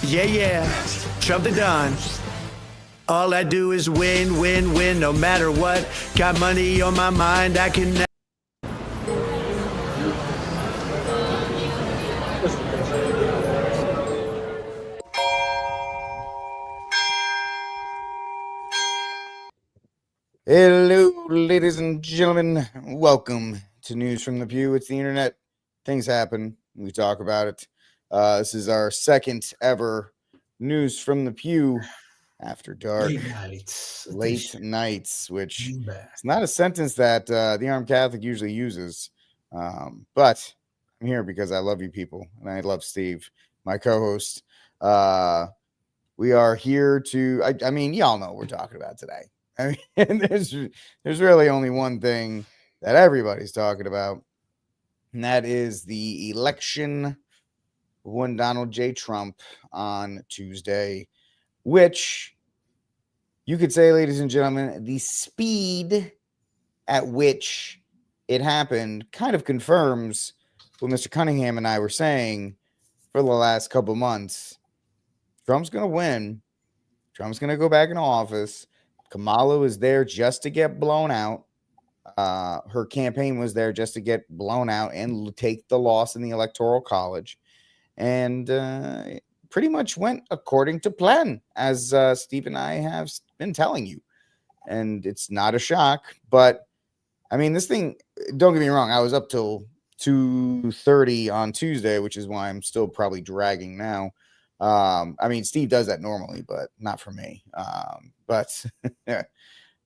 Yeah. Trump the Don. All I do is win, win, win, no matter what. Got money on my mind, I can never. Hello, ladies and gentlemen. Welcome to News from the Pew. It's the internet. Things happen. We talk about it. This is our second ever News from the Pew after dark. Late nights, which is not a sentence that the Armed Catholic usually uses. But I'm here because I love you people, and I love Steve, my co-host. We are here to, I mean, y'all know what we're talking about today. I mean, there's really only one thing that everybody's talking about, and that is the election of one Donald J. Trump on Tuesday, which you could say, ladies and gentlemen, the speed at which it happened kind of confirms what Mr. Cunningham and I were saying for the last couple months. Trump's going to win. Trump's going to go back in office. Kamala was there just to get blown out. Her campaign was there just to get blown out and take the loss in the Electoral College. And pretty much went according to plan, as Steve and I have been telling you. And it's not a shock. But, I mean, this thing, don't get me wrong, I was up till 2:30 on Tuesday, which is why I'm still probably dragging now. I mean, Steve does that normally, but not for me. But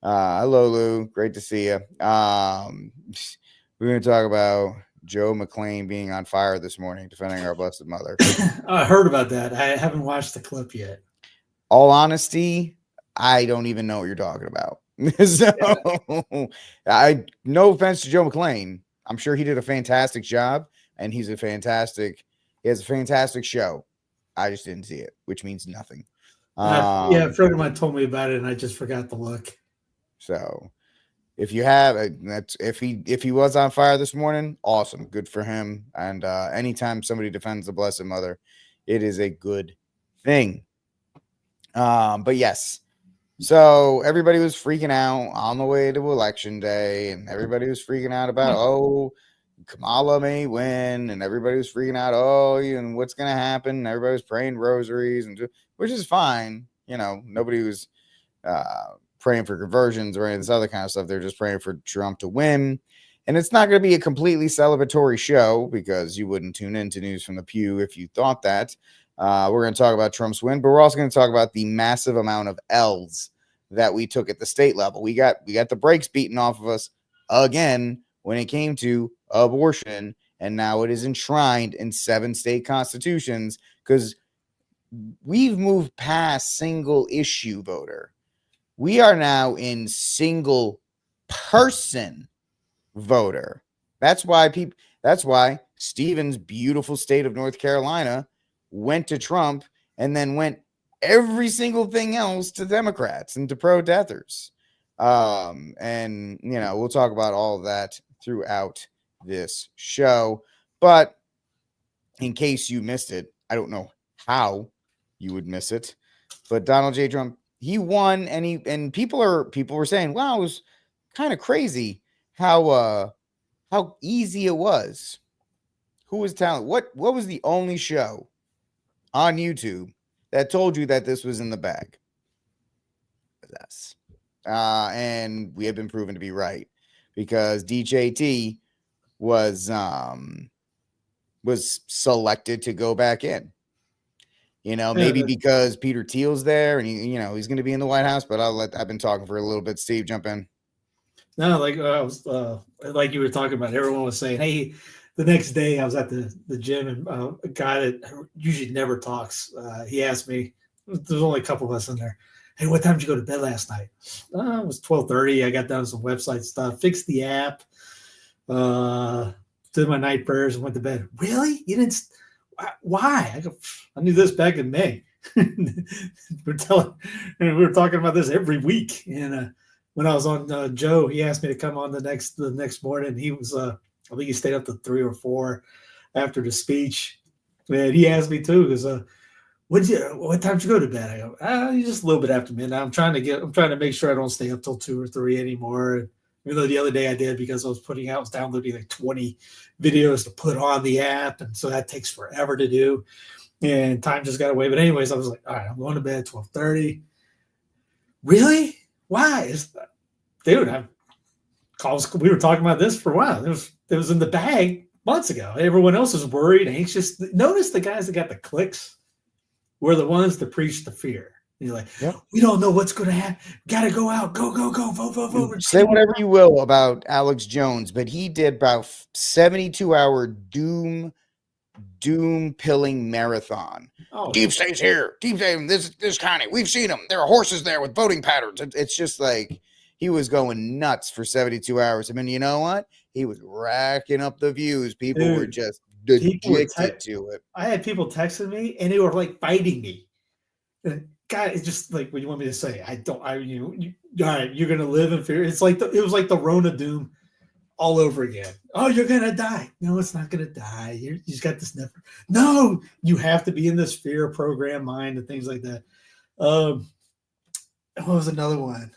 hello, Lou. Great to see you. We're going to talk about Joe McClain being on fire this morning, defending our Blessed Mother. I heard about that. I haven't watched the clip yet. All honesty, I don't even know what you're talking about. So, no offense to Joe McClain. I'm sure he did a fantastic job, and he has a fantastic show. I just didn't see it, which means nothing. Yeah, a friend of mine told me about it, and I just forgot to look. So, if you have, if he was on fire this morning, awesome, good for him. And anytime somebody defends the Blessed Mother, it is a good thing. But yes, so everybody was freaking out on the way to Election Day, and everybody was freaking out about Kamala may win, and everybody was freaking out, and what's going to happen? And everybody was praying rosaries, which is fine. You know, nobody was praying for conversions or any of this other kind of stuff. They're just praying for Trump to win. And it's not going to be a completely celebratory show, because you wouldn't tune into News from the Pew if you thought that. We're going to talk about Trump's win, but we're also going to talk about the massive amount of L's that we took at the state level. We got the brakes beaten off of us again when it came to abortion, and now it is enshrined in 7 state constitutions, because we've moved past single issue voter. We are now in single person voter. That's why Stephen's beautiful state of North Carolina went to Trump and then went every single thing else to Democrats and to pro-deathers. And, we'll talk about all of that throughout this show. But in case you missed it, I don't know how you would miss it, but Donald J. Trump, he won, and people were saying, wow, it was kind of crazy how easy it was. Who was telling? What was the only show on YouTube that told you that this was in the bag? It was us. And we have been proven to be right, because DJT was selected to go back in. Maybe because Peter Thiel's there, and he's going to be in the White House. But I've been talking for a little bit. Steve, jump in. No, like I was like you were talking about. Everyone was saying, "Hey." The next day, I was at the gym, and a guy that usually never talks, he asked me. There's only a couple of us in there. Hey, what time did you go to bed last night? It was 12:30. I got done some website stuff, fixed the app, did my night prayers, and went to bed. Really? You didn't? Why? I knew this back in May. we were talking about this every week. And when I was on Joe, he asked me to come on the next morning. He was, I think he stayed up to 3 or 4 after the speech. And he asked me too, because what time did you go to bed? I go, just a little bit after midnight. I'm trying to make sure I don't stay up till 2 or 3 anymore. Even though the other day I did, because I was downloading like 20 videos to put on the app. And so that takes forever to do. And time just got away. But anyways, I was like, all right, I'm going to bed at 12:30. Really? Why? Dude, we were talking about this for a while. It was in the bag months ago. Everyone else is worried, anxious. Notice the guys that got the clicks were the ones that preached the fear. And you're like, we don't know what's going to happen. Got to go out. Go, vote. Say whatever you will about Alex Jones, but he did about 72-hour doom pilling marathon. Deep state's here. Deep state, this county. We've seen them. There are horses there with voting patterns. It's just like he was going nuts for 72 hours. I mean, you know what? He was racking up the views. People were just addicted to it. I had people texting me, and they were like fighting me. God, it's just like, what do you want me to say? All right, you're gonna live in fear. It was like the Rona doom all over again. Oh, you're gonna die. No, it's not gonna die. You just got this never. No, you have to be in this fear program mind and things like that. What was another one?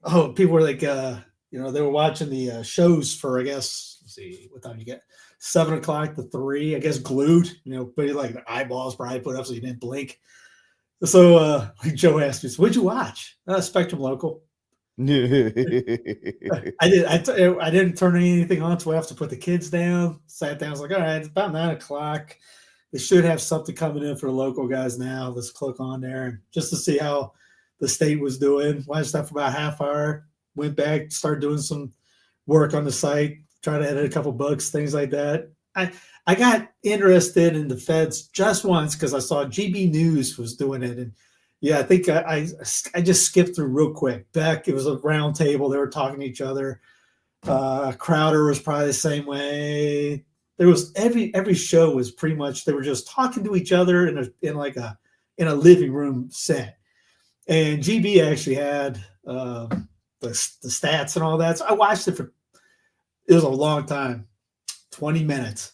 Oh, people were like, they were watching the shows for, I guess, let's see, what time you get? 7 o'clock to 3, I guess, glued, but like the eyeballs probably put up so you didn't blink. So Joe asked me, so what'd you watch? Spectrum Local. I didn't turn anything on, so I have to put the kids down. Sat down, I was like, all right, it's about 9 o'clock. They should have something coming in for the local guys now. Let's click on there just to see how the state was doing. Watched that for about a half hour. Went back, started doing some work on the site, tried to edit a couple bugs, things like that. I got interested in the feds just once because I saw GB News was doing it. And yeah, I think I just skipped through real quick. Beck, it was a round table. They were talking to each other. Crowder was probably the same way. There was every show was pretty much, they were just talking to each other in a living room set. And GB actually had the stats and all that. So I watched it it was a long time, 20 minutes.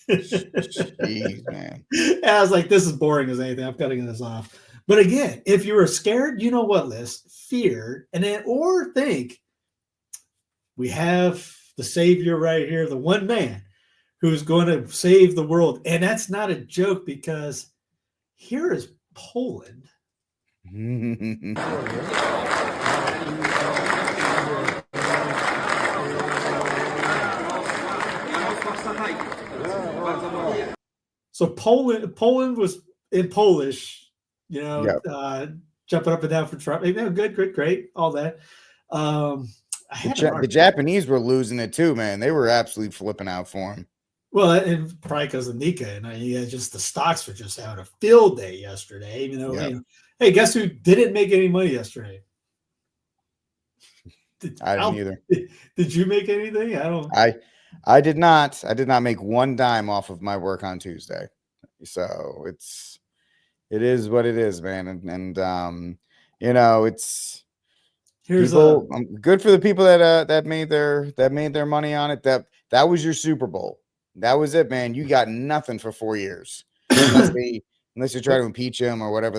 Jeez, man. And I was like, this is boring as anything. I'm cutting this off. But again, if you were scared, you know what, Liz? Feared, and then or think we have the savior right here, the one man who's going to save the world. And that's not a joke, because here is Poland. So Poland was in Polish, jumping up and down for Trump. Good, great, all that. The Japanese were losing it too, man. They were absolutely flipping out for him. Well, and probably because of Nika, and just the stocks were just having a field day yesterday. Even though, hey, guess who didn't make any money yesterday? I didn't either. Did you make anything? I did not. I did not make one dime off of my work on Tuesday. So it is what it is, man. And it's good for the people that made their money on it. That was your Super Bowl. That was it, man. You got nothing for 4 years unless you try to impeach him or whatever,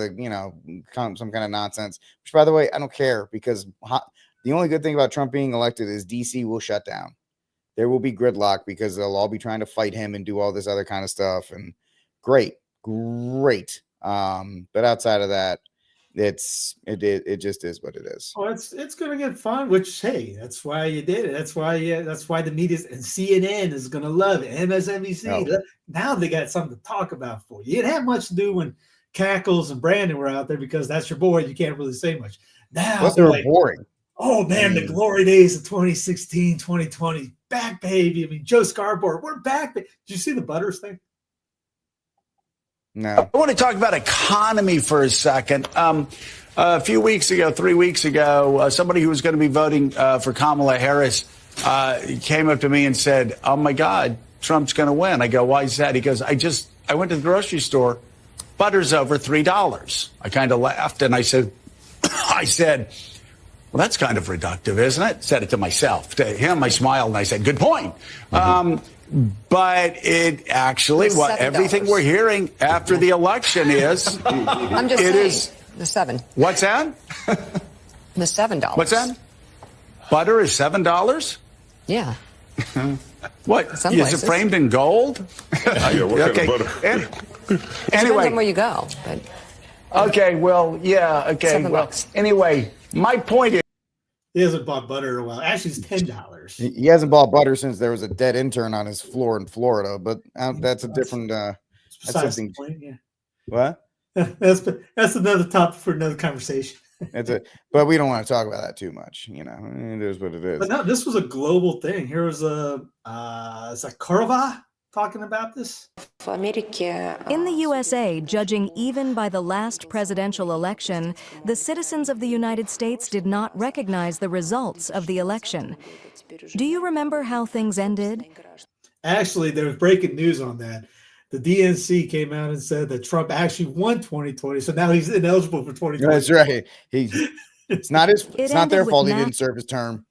some kind of nonsense. Which, by the way, I don't care, because the only good thing about Trump being elected is DC will shut down. There will be gridlock because they'll all be trying to fight him and do all this other kind of stuff. And great. But outside of that, it just is what it is. Oh, it's going to get fun, which, hey, that's why you did it. That's why the media and CNN is going to love it. MSNBC. No. Now they got something to talk about for you. It didn't have much to do when Cackles and Brandon were out there, because that's your boy. You can't really say much. Now they were boring. Oh, man, the glory days of 2016, 2020. Back, baby. I mean, Joe Scarborough, we're back. Did you see the Butters thing? No. I want to talk about economy for a second. A few weeks ago, 3 weeks ago, somebody who was going to be voting for Kamala Harris came up to me and said, oh, my God, Trump's going to win. I go, why is that? He goes, I went to the grocery store. Butter's over $3. I kind of laughed, and I said, well, that's kind of reductive, isn't it? Said it to myself. To him, I smiled, and I said, good point. But it actually, what everything we're hearing after the election is, I'm just saying, the $7. What's that? The $7. What's that? Butter is $7? Yeah. What? Some Is places. it framed in gold? Yeah, what kind of butter? Depends Anyway, on where you go. But okay, well, yeah, okay. Well, $7. anyway, my point is, He hasn't bought butter in a while. Actually, it's $10. He hasn't bought butter since there was a dead intern on his floor in Florida, but that's a different. That's Besides the something. point, yeah. What? That's another topic for another conversation. But we don't want to talk about that too much. You know, it is what it is. But no, this was a global thing. Here was Zakharova talking about this. In In the USA, judging even by the last presidential election, the citizens of the United States did not recognize the results of the election. Do you remember how things ended? Actually, there was breaking news on that. The DNC came out and said that Trump actually won 2020, so now he's ineligible for 2020. That's right. It's not his. It's not their ended with fault he mass- didn't serve his term.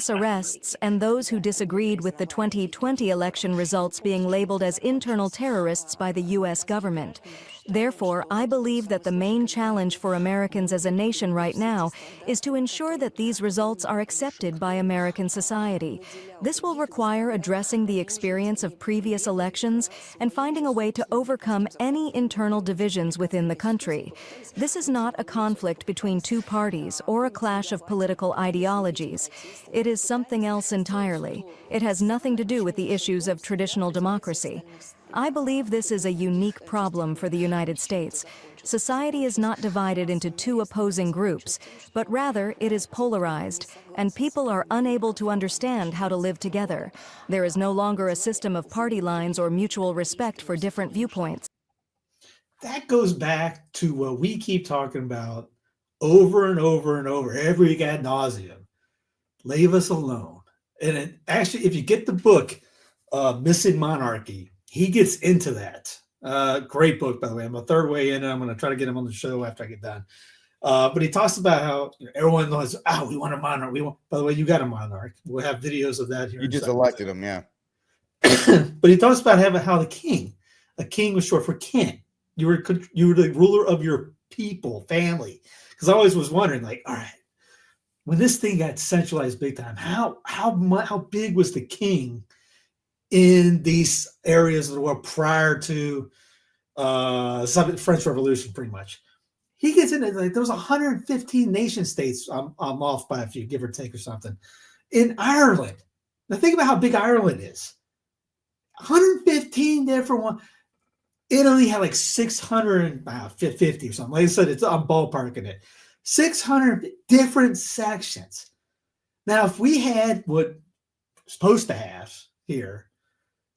Arrests and those who disagreed with the 2020 election results being labeled as internal terrorists by the U.S. government. Therefore, I believe that the main challenge for Americans as a nation right now is to ensure that these results are accepted by American society. This will require addressing the experience of previous elections and finding a way to overcome any internal divisions within the country. This is not a conflict between two parties or a clash of political ideologies. It is something else entirely. It has nothing to do with the issues of traditional democracy. I believe this is a unique problem for the United States. Society is not divided into two opposing groups, but rather it is polarized, and people are unable to understand how to live together. There is no longer a system of party lines or mutual respect for different viewpoints. That goes back to what we keep talking about over and over and over, every week ad nauseum. Leave us alone. And actually, if you get the book, Missing Monarchy, he gets into that. Great book, by the way. I'm a third way in, and I'm going to try to get him on the show after I get done. But he talks about how everyone knows, we want a monarch. By the way, you got a monarch. We'll have videos of that here. You just elected him, yeah. But he talks about how a king was short for kin. You were the ruler of your people, family. Because I always was wondering, like, all right, when this thing got centralized big time, how big was the king in these areas of the world prior to French Revolution, pretty much? He gets into, like, there was 115 nation states. I'm off by a few, give or take or something, in Ireland. Now think about how big Ireland is. 115 different ones. Italy had like 650 or something. Like I said, I'm ballparking it. 600 different sections. Now, if we had what we're supposed to have here,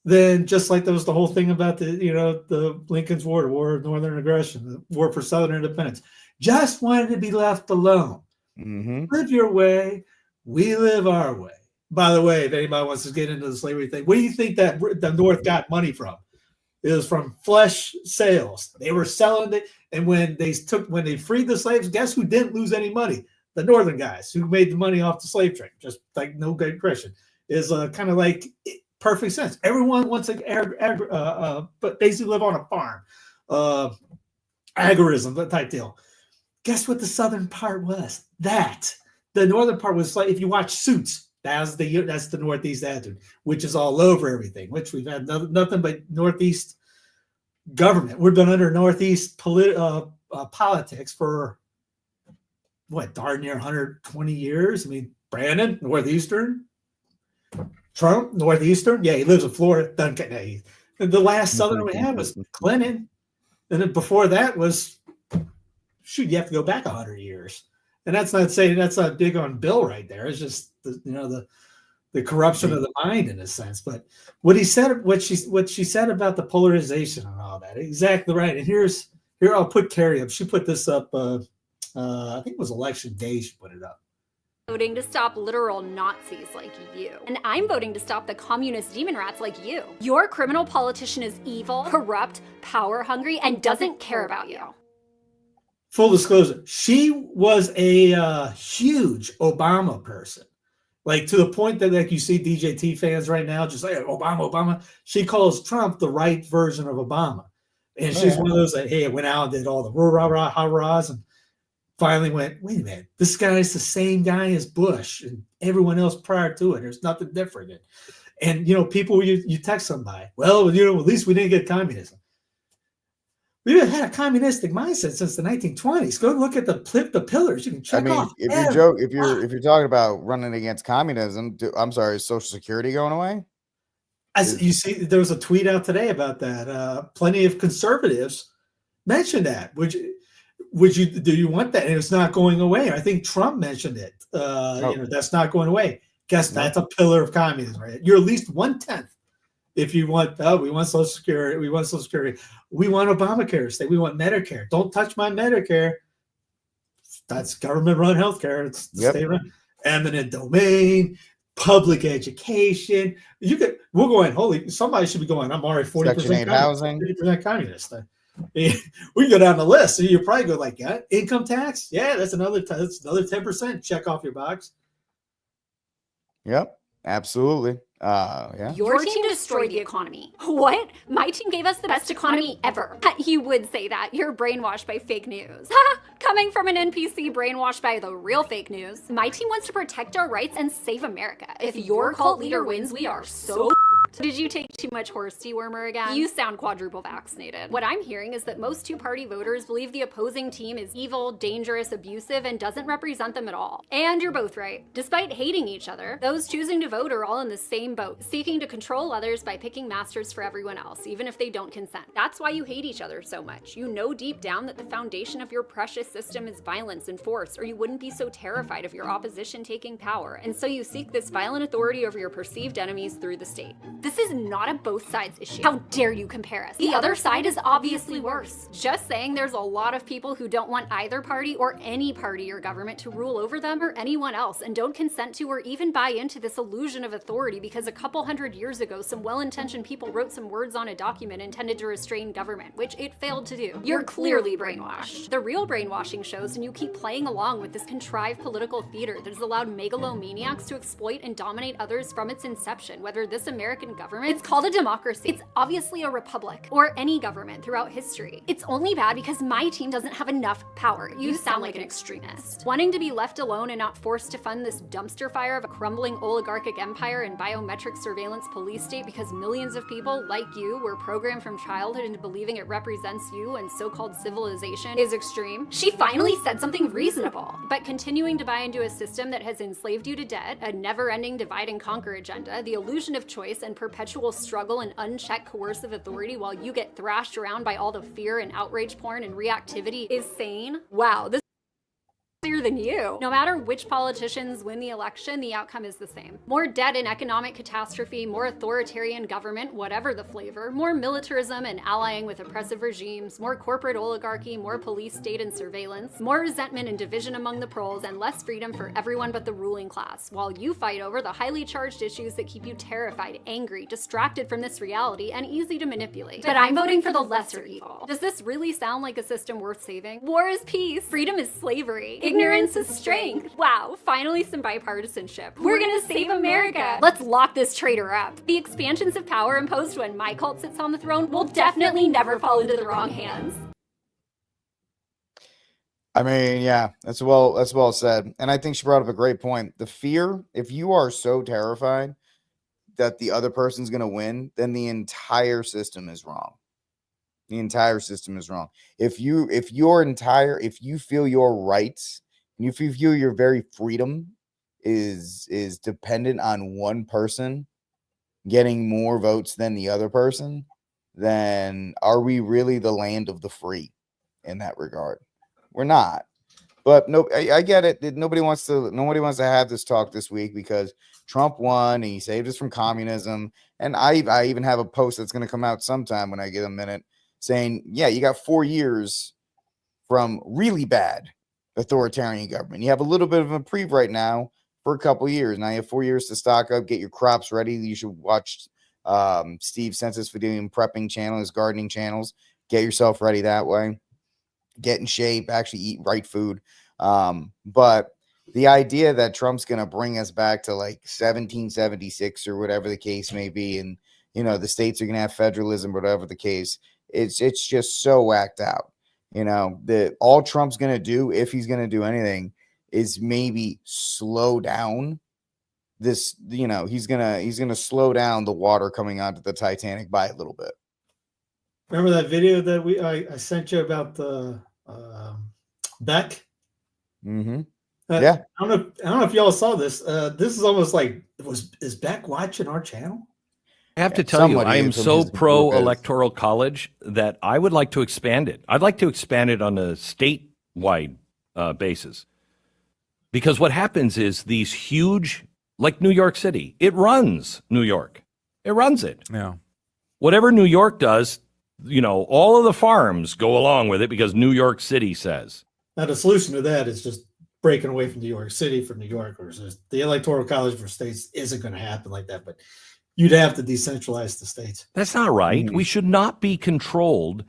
then just like there was the whole thing about the Lincoln's War, the War of Northern Aggression, the War for Southern Independence, just wanted to be left alone. Mm-hmm. Live your way, we live our way. By the way, if anybody wants to get into the slavery thing, where do you think that the North got money from? It was from flesh sales. They were selling it, and when they freed the slaves, guess who didn't lose any money? The Northern guys who made the money off the slave trade. Just like no good Christian is kind of like perfect sense. Everyone wants but basically live on a farm, agorism, that type deal. Guess what the southern part was? That the northern part was like, if you watch Suits. That's the Northeast attitude, which is all over everything, which we've had nothing but Northeast government. We've been under Northeast politics for, darn near 120 years. I mean, Brandon, Northeastern. Trump, Northeastern. Yeah, he lives in Florida. The last Southern we had was Clinton. And then before that was, you have to go back 100 years. And that's not saying that's not big on Bill right there. It's just the corruption of the mind in a sense. But what she said about the polarization and all that, exactly right. And here I'll put Carrie up. She put this up. I think it was election day. She put it up. Voting to stop literal Nazis like you. And I'm voting to stop the communist demon rats like you. Your criminal politician is evil, corrupt, power hungry, and doesn't care about you. Full disclosure, she was a huge Obama person. Like to the point that like you see DJT fans right now just like Obama. She calls Trump the right version of Obama. And she's one of those that, hey, went out and did all the rah-rah, ha-rahs and finally went, wait a minute, this guy is the same guy as Bush and everyone else prior to it. There's nothing different. And people, you text somebody, well, at least we didn't get communism. We've had a communistic mindset since the 1920s. Go look at the pillars. You can check off. If you're talking about running against communism, I'm sorry, is Social Security going away? You see, there was a tweet out today about that. Plenty of conservatives mentioned that. Do you want that? And it's not going away. I think Trump mentioned it. That's not going away. Guess that's a pillar of communism, right? You're at least 1/10. If you want, we want Social Security, we want Social Security, we want Obamacare, we want Medicare. Don't touch my Medicare. That's government-run healthcare. It's state-run. Eminent domain, public education. We're going. Somebody should be going. I'm already 40% housing, 50% communist. We can go down the list. So you probably go like, income tax. Yeah, that's another 10%. Check off your box. Yep, absolutely. Your team destroyed the economy. What? My team gave us the best economy ever. You would say that. You're brainwashed by fake news. Coming from an NPC brainwashed by the real fake news. My team wants to protect our rights and save America. If your cult leader wins, we are so Did you take too much horse dewormer again? You sound quadruple vaccinated. What I'm hearing is that most two-party voters believe the opposing team is evil, dangerous, abusive, and doesn't represent them at all. And you're both right. Despite hating each other, those choosing to vote are all in the same boat, seeking to control others by picking masters for everyone else, even if they don't consent. That's why you hate each other so much. You know deep down that the foundation of your precious system is violence and force, or you wouldn't be so terrified of your opposition taking power. And so you seek this violent authority over your perceived enemies through the state. This is not a both sides issue. How dare you compare us? The other side is obviously worse. Just saying there's a lot of people who don't want either party or any party or government to rule over them or anyone else and don't consent to or even buy into this illusion of authority because a couple hundred years ago some well-intentioned people wrote some words on a document intended to restrain government, which it failed to do. You're clearly brainwashed. The real brainwashing shows when you keep playing along with this contrived political theater that has allowed megalomaniacs to exploit and dominate others from its inception, whether this American government, it's called a democracy. It's obviously a republic, or any government throughout history. It's only bad because my team doesn't have enough power. You sound like an extremist. Wanting to be left alone and not forced to fund this dumpster fire of a crumbling oligarchic empire and biometric surveillance police state because millions of people, like you, were programmed from childhood into believing it represents you and so-called civilization is extreme. She finally said something reasonable, but continuing to buy into a system that has enslaved you to debt, a never-ending divide and conquer agenda, the illusion of choice and perpetual struggle and unchecked coercive authority while you get thrashed around by all the fear and outrage porn and reactivity is sane. Wow, this than you. No matter which politicians win the election, the outcome is the same. More debt and economic catastrophe, more authoritarian government, whatever the flavor, more militarism and allying with oppressive regimes, more corporate oligarchy, more police state and surveillance, more resentment and division among the proles, and less freedom for everyone but the ruling class, while you fight over the highly charged issues that keep you terrified, angry, distracted from this reality, and easy to manipulate. But I'm voting for the lesser evil. Does this really sound like a system worth saving? War is peace. Freedom is slavery. Ignorance is strength. Wow, finally some bipartisanship. We're gonna save America. Let's lock this traitor up. The expansions of power imposed when my cult sits on the throne will definitely never fall into the wrong hands. I mean, yeah, that's well said. And I think she brought up a great point. The fear, if you are so terrified that the other person's going to win, then the entire system is wrong. The entire system is wrong. If you feel your rights, and if you feel your very freedom is dependent on one person getting more votes than the other person, then are we really the land of the free in that regard? We're not. But no, I get it. Nobody wants to have this talk this week because Trump won and he saved us from communism. And I even have a post that's going to come out sometime when I get a minute saying, yeah, you got 4 years from really bad authoritarian government. You have a little bit of a reprieve right now for a couple years. Now you have 4 years to stock up, get your crops ready. You should watch Steve Census Fidelity prepping channel, his gardening channels. Get yourself ready that way. Get in shape, actually eat right food. But the idea that Trump's going to bring us back to like 1776 or whatever the case may be, and the states are going to have federalism, whatever the case, it's just so whacked out. All Trump's going to do, if he's going to do anything, is maybe slow down this. He's gonna slow down the water coming onto the Titanic by a little bit. Remember that video that I sent you about the Beck? Mm-hmm. Yeah. I don't know if y'all saw this. This is almost like, is Beck watching our channel? I have to tell you, I am so pro electoral college that I would like to expand it. I'd like to expand it on a statewide basis. Because what happens is these huge, like New York City, it runs New York. It runs it. Yeah. Whatever New York does, all of the farms go along with it because New York City says. Now, the solution to that is just breaking away from New York City for New Yorkers. The electoral college for states isn't going to happen like that, but you'd have to decentralize the states. That's not right. Mm-hmm. We should not be controlled.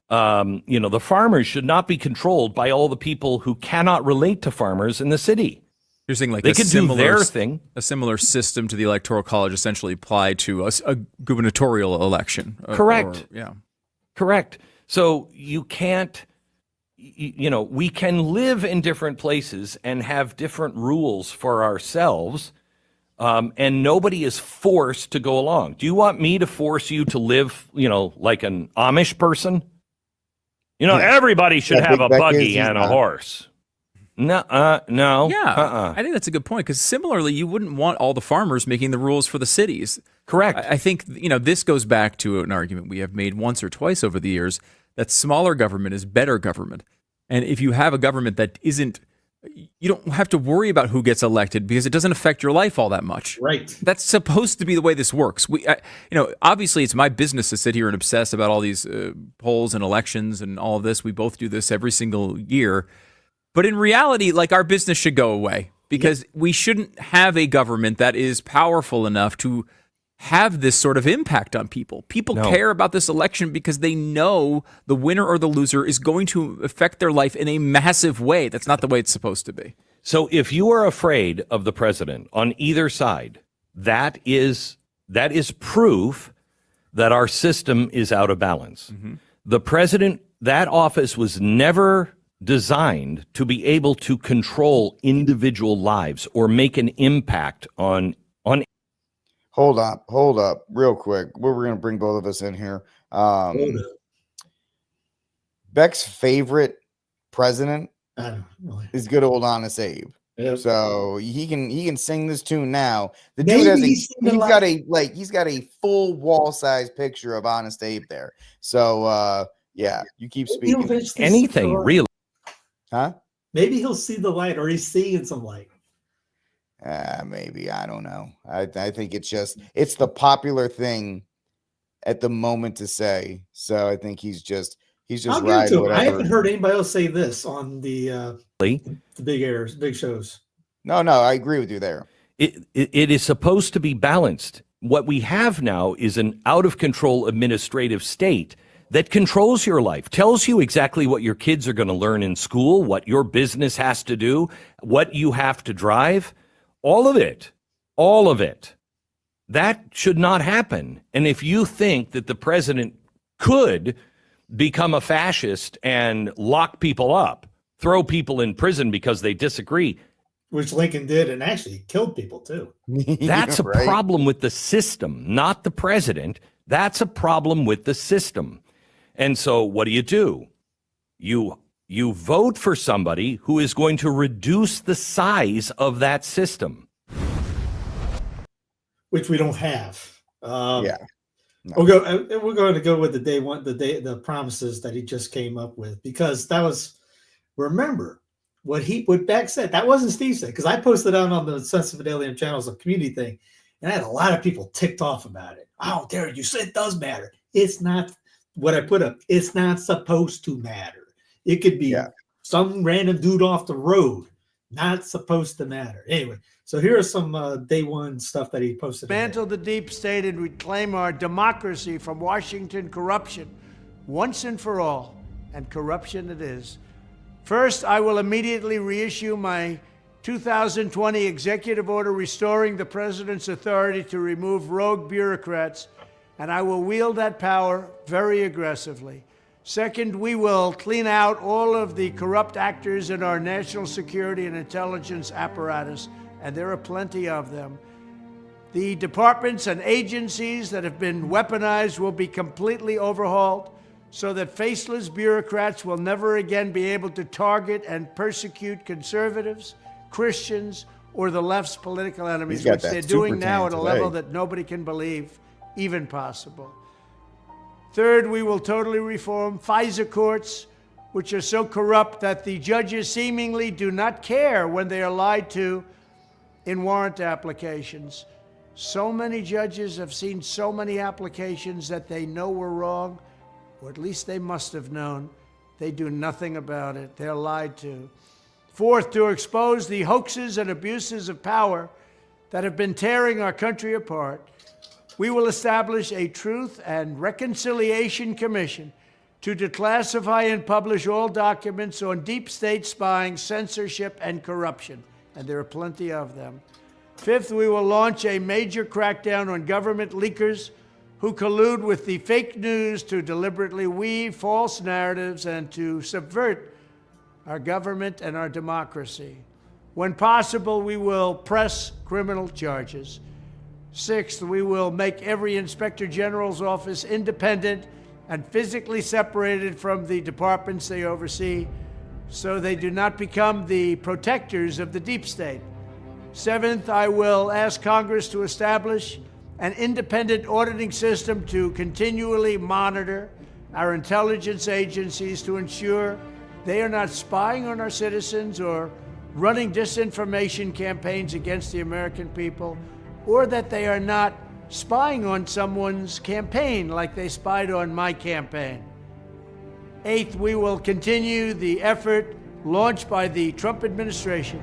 The farmers should not be controlled by all the people who cannot relate to farmers in the city. You're saying like they could do their thing. A similar system to the Electoral College essentially applied to a gubernatorial election. Correct. Yeah. Correct. So you can't, we can live in different places and have different rules for ourselves, and nobody is forced to go along. Do you want me to force you to live, like an Amish person? Everybody should have a buggy and a horse. No. Yeah, I think that's a good point, because similarly, you wouldn't want all the farmers making the rules for the cities. Correct. I think, this goes back to an argument we have made once or twice over the years, that smaller government is better government. And if you have a government that isn't, you don't have to worry about who gets elected because it doesn't affect your life all that much. Right. That's supposed to be the way this works. Obviously it's my business to sit here and obsess about all these polls and elections and all of this. We both do this every single year. But in reality, like, our business should go away, because we shouldn't have a government that is powerful enough to have this sort of impact on people. People care about this election because they know the winner or the loser is going to affect their life in a massive way. That's not the way it's supposed to be. So if you are afraid of the president on either side, that is proof that our system is out of balance. Mm-hmm. The president, that office was never designed to be able to control individual lives or make an impact on. Hold up, real quick. We're going to bring both of us in here. Beck's favorite president is good old Honest Abe. Yep. So he can sing this tune now. The dude has he's got a full wall size picture of Honest Abe there. So you keep speaking. Anything really. Huh? Maybe he'll see the light, or he's seeing some light. Maybe. I don't know. I think it's the popular thing at the moment to say. So I think he's just riding whatever. I haven't heard anybody else say this on the big shows. No, I agree with you there. It is supposed to be balanced. What we have now is an out of control administrative state that controls your life, tells you exactly what your kids are going to learn in school, what your business has to do, what you have to drive. All of it. That should not happen. And if you think that the president could become a fascist and lock people up, throw people in prison because they disagree, which Lincoln did, and actually killed people too. That's a problem with the system, not the president. That's a problem with the system. And so what do? You vote for somebody who is going to reduce the size of that system, which we don't have. No. We're going to go with the promises that he just came up with, because that was, remember what Beck said. That wasn't Steve said, because I posted out on the Sensitive Alien channels, a community thing, and I had a lot of people ticked off about it. Oh, Darren, you said it does matter. It's not what I put up. It's not supposed to matter. It could be some random dude off the road. Not supposed to matter. Anyway, so here are some day one stuff that he posted. Dismantle the deep state and reclaim our democracy from Washington corruption once and for all, and corruption it is. First, I will immediately reissue my 2020 executive order restoring the president's authority to remove rogue bureaucrats, and I will wield that power very aggressively. Second, we will clean out all of the corrupt actors in our national security and intelligence apparatus, and there are plenty of them. The departments and agencies that have been weaponized will be completely overhauled so that faceless bureaucrats will never again be able to target and persecute conservatives, Christians, or the left's political enemies, which they're doing now at a level that nobody can believe even possible. Third, we will totally reform FISA courts, which are so corrupt that the judges seemingly do not care when they are lied to in warrant applications. So many judges have seen so many applications that they know were wrong, or at least they must have known. They do nothing about it. They're lied to. Fourth, to expose the hoaxes and abuses of power that have been tearing our country apart, we will establish a Truth and Reconciliation Commission to declassify and publish all documents on deep state spying, censorship, and corruption, and there are plenty of them. Fifth, we will launch a major crackdown on government leakers who collude with the fake news to deliberately weave false narratives and to subvert our government and our democracy. When possible, we will press criminal charges. Sixth, we will make every Inspector General's office independent and physically separated from the departments they oversee so they do not become the protectors of the deep state. Seventh, I will ask Congress to establish an independent auditing system to continually monitor our intelligence agencies to ensure they are not spying on our citizens or running disinformation campaigns against the American people, or that they are not spying on someone's campaign like they spied on my campaign. Eighth, we will continue the effort launched by the Trump administration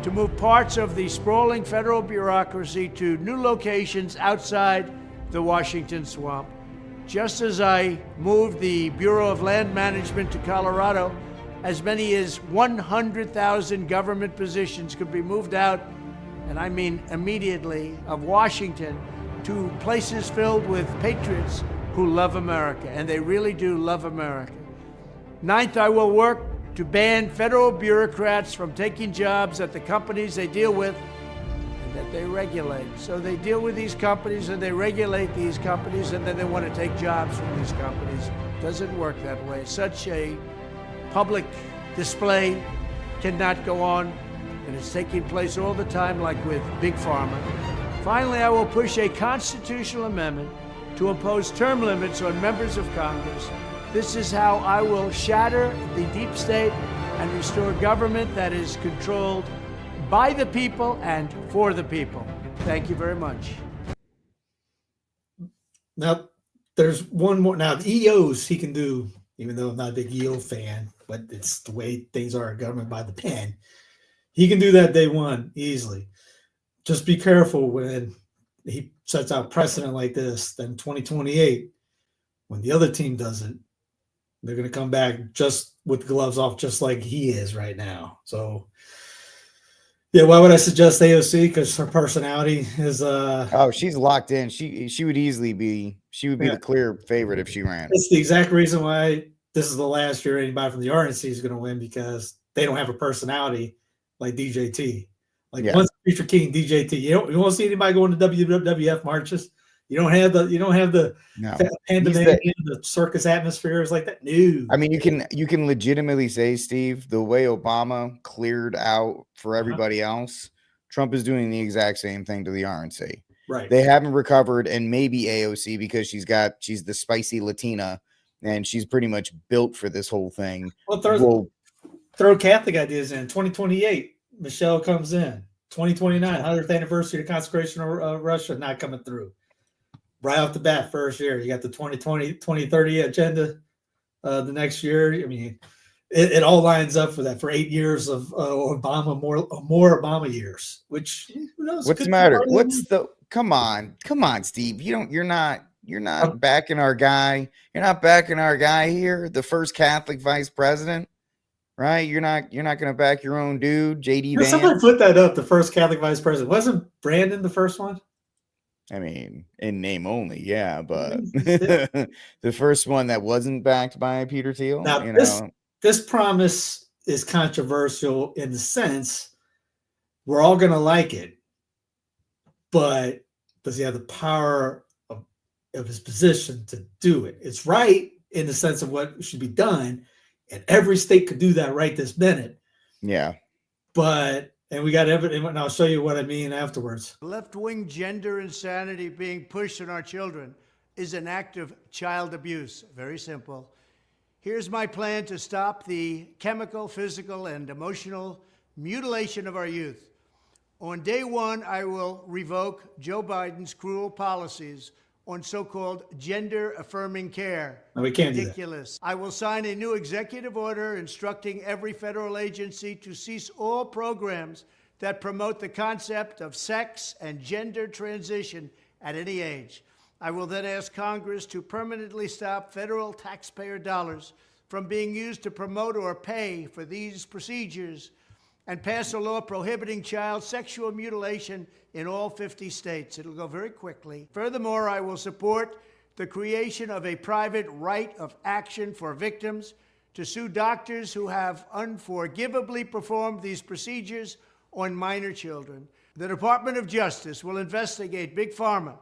to move parts of the sprawling federal bureaucracy to new locations outside the Washington swamp. Just as I moved the Bureau of Land Management to Colorado, as many as 100,000 government positions could be moved out, and I mean immediately, of Washington to places filled with patriots who love America, and they really do love America. Ninth, I will work to ban federal bureaucrats from taking jobs at the companies they deal with and that they regulate. So they deal with these companies and they regulate these companies, and then they want to take jobs from these companies. Doesn't work that way. Such a public display cannot go on, and it's taking place all the time, like with Big Pharma. Finally, I will push a constitutional amendment to impose term limits on members of Congress. This is how I will shatter the deep state and restore government that is controlled by the people and for the people. Thank you very much. Now, there's one more. Now, the EOs he can do, even though I'm not a big EO fan, but it's the way things are, government by the pen. He can do that day one easily. Just be careful when he sets out precedent like this. Then 2028, when the other team does it, they're going to come back just with gloves off, just like he is right now. So, yeah, why would I suggest AOC? Because her personality is she's locked in. She would easily be the clear favorite if she ran. It's the exact reason why this is the last year anybody from the RNC is going to win, because they don't have a personality like DJT. Once Preacher King, DJT, you won't see anybody going to WWF marches. You don't have the pandemonium, the circus atmospheres like that. No. I mean, you can legitimately say, Steve, the way Obama cleared out for everybody else, Trump is doing the exact same thing to the RNC. Right. They haven't recovered, and maybe AOC because she's the spicy Latina and she's pretty much built for this whole thing. Well, throw Catholic ideas in. 2028, Michelle comes in. 2029, 100th anniversary of the consecration of Russia, not coming through. Right off the bat, first year, you got the 2030 agenda the next year. I mean, it all lines up for that, for 8 years of Obama, more Obama years, which, who knows? What's the matter? Come on, Steve. You're not backing our guy. You're not backing our guy here, the first Catholic vice president. right? You're not going to back your own dude, JD Somebody Vance. put that up. The first Catholic vice president wasn't Brandon the first one. I mean, in name only, yeah, but the first one that wasn't backed by Peter Thiel. Now, this promise is controversial in the sense we're all going to like it, but does he have the power of his position to do it? It's right in the sense of what should be done, and every state could do that right this minute. Yeah. And we got evidence, and I'll show you what I mean afterwards. Left-wing gender insanity being pushed on our children is an act of child abuse. Very simple. Here's my plan to stop the chemical, physical, and emotional mutilation of our youth. On day one, I will revoke Joe Biden's cruel policies on so-called gender-affirming care. No, we can't Ridiculous. I will sign a new executive order instructing every federal agency to cease all programs that promote the concept of sex and gender transition at any age. I will then ask Congress to permanently stop federal taxpayer dollars from being used to promote or pay for these procedures and pass a law prohibiting child sexual mutilation in all 50 states. It'll go very quickly. Furthermore, I will support the creation of a private right of action for victims to sue doctors who have unforgivably performed these procedures on minor children. The Department of Justice will investigate Big Pharma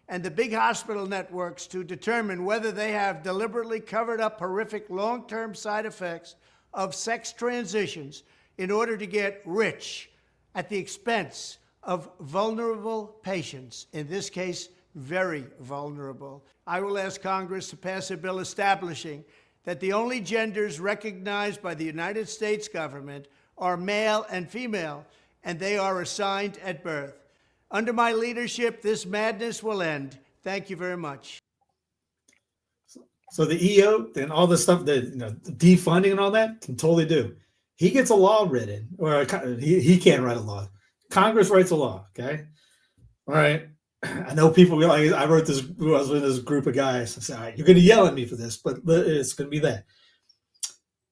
and the big hospital networks to determine whether they have deliberately covered up horrific long-term side effects of sex transitions in order to get rich at the expense of vulnerable patients, in this case, very vulnerable. I will ask Congress to pass a bill establishing that the only genders recognized by the United States government are male and female, and they are assigned at birth. Under my leadership, this madness will end. Thank you very much. So the EO and all the stuff that, defunding and all that can totally do. He gets a law written, or he can't write a law. Congress writes a law, okay? All right. I know people realize I wrote this, I was with this group of guys. I said, all right, you're going to yell at me for this, but it's going to be that.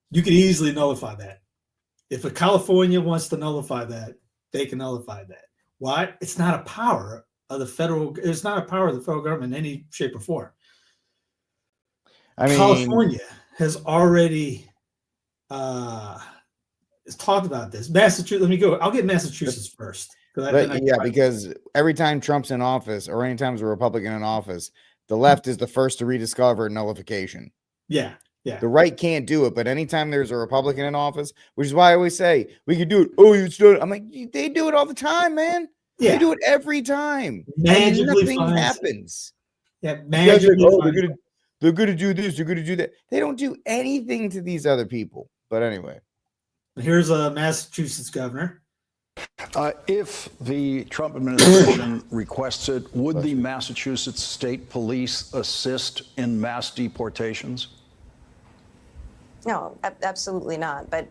You can easily nullify that. If a California wants to nullify that, they can nullify that. Why? It's not a power of the federal government in any shape or form. California has already talked about this. Massachusetts, let me go. I'll get Massachusetts first. Because every time Trump's in office or anytime there's a Republican in office, the left is the first to rediscover nullification. Yeah. The right can't do it, but anytime there's a Republican in office, which is why I always say we could do it. Oh, you still? I'm like, they do it all the time, man. Yeah. They do it every time. Magically, nothing happens. Yeah, magically. They're going to do this. They're going to do that. They don't do anything to these other people. But anyway, here's a Massachusetts governor. If the Trump administration requests it, would the Massachusetts State Police assist in mass deportations? No, absolutely not. But,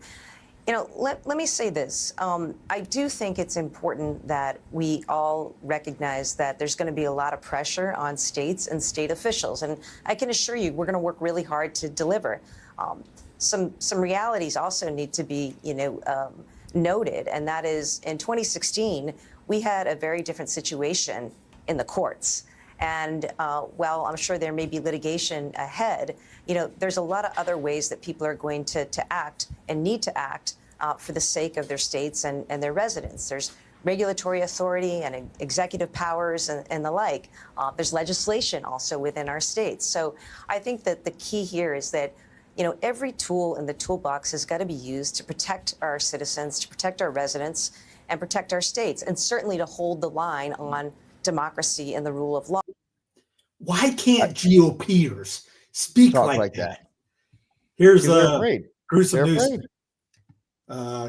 let me say this. I do think it's important that we all recognize that there's going to be a lot of pressure on states and state officials. And I can assure you, we're going to work really hard to deliver. Some realities also need to be, noted, and that is in 2016, we had a very different situation in the courts. And while I'm sure there may be litigation ahead, there's a lot of other ways that people are going to act and need to act for the sake of their states and their residents. There's regulatory authority and executive powers and the like. There's legislation also within our states. So I think that the key here is that every tool in the toolbox has got to be used to protect our citizens, to protect our residents, and protect our states, and certainly to hold the line on democracy and the rule of law. Why can't GOPers speak like that? Here's gruesome news.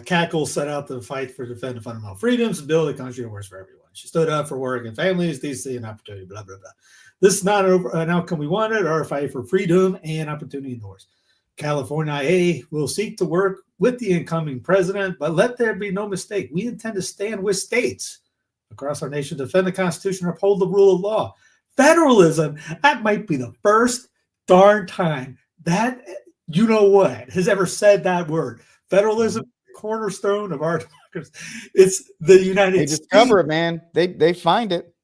Cackle set out to fight for defend fundamental freedoms and build a country that works for everyone. She stood up for work and families, decency, and opportunity, blah, blah, blah. This is not an outcome we wanted. Our fight for freedom and opportunity indoors. California IA will seek to work with the incoming president, but let there be no mistake. We intend to stand with states across our nation, defend the Constitution, uphold the rule of law. Federalism, that might be the first darn time that, has ever said that word. Federalism, cornerstone of our democracy. It's the United They States. discover it, man. They find it.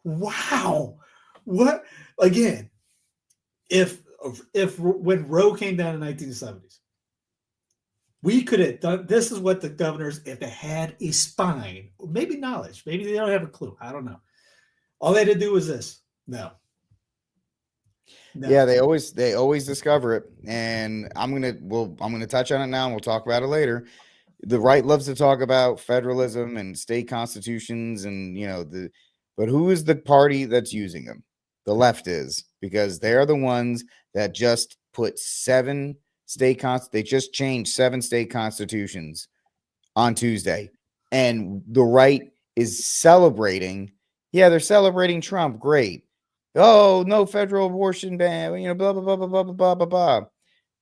Wow. What again? If when Roe came down in the 1970s, we could have done this is what the governors, if they had a spine, maybe knowledge, maybe they don't have a clue. I don't know. All they had to do was this. No. Yeah, they always discover it. And I'm gonna touch on it now and we'll talk about it later. The right loves to talk about federalism and state constitutions and but who is the party that's using them? The left is, because they're the ones that just put they just changed 7 state constitutions on Tuesday. And the right is celebrating. Yeah, they're celebrating Trump. Great. Oh, no federal abortion ban, blah, blah, blah, blah, blah, blah, blah, blah.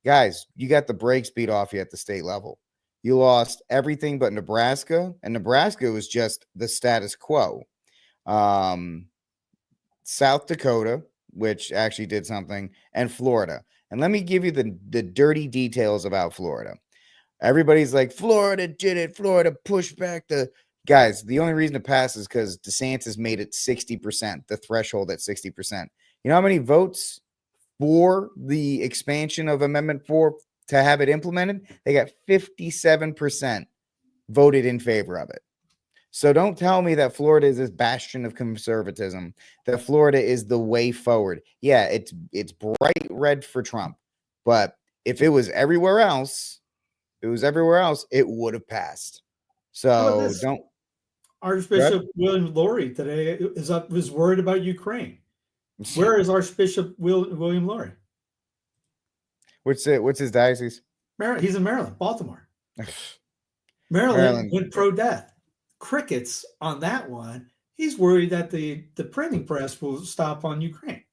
Guys, you got the brakes beat off you at the state level. You lost everything but Nebraska, and Nebraska was just the status quo. South Dakota, which actually did something, and Florida. And let me give you the dirty details about Florida. Everybody's like, Florida did it. Florida pushed back the guys. The only reason it passed is because DeSantis made it 60%, the threshold at 60%. You know how many votes for the expansion of Amendment 4 to have it implemented? They got 57% voted in favor of it. So don't tell me that Florida is this bastion of conservatism, that Florida is the way forward. Yeah, it's bright red for Trump. But if it was everywhere else, it would have passed. So don't. Archbishop William Laurie today was worried about Ukraine. Where is Archbishop William Laurie? What's his diocese? He's in Maryland, Baltimore. Maryland went pro-death. Crickets on that one. He's worried that the printing press will stop on Ukraine.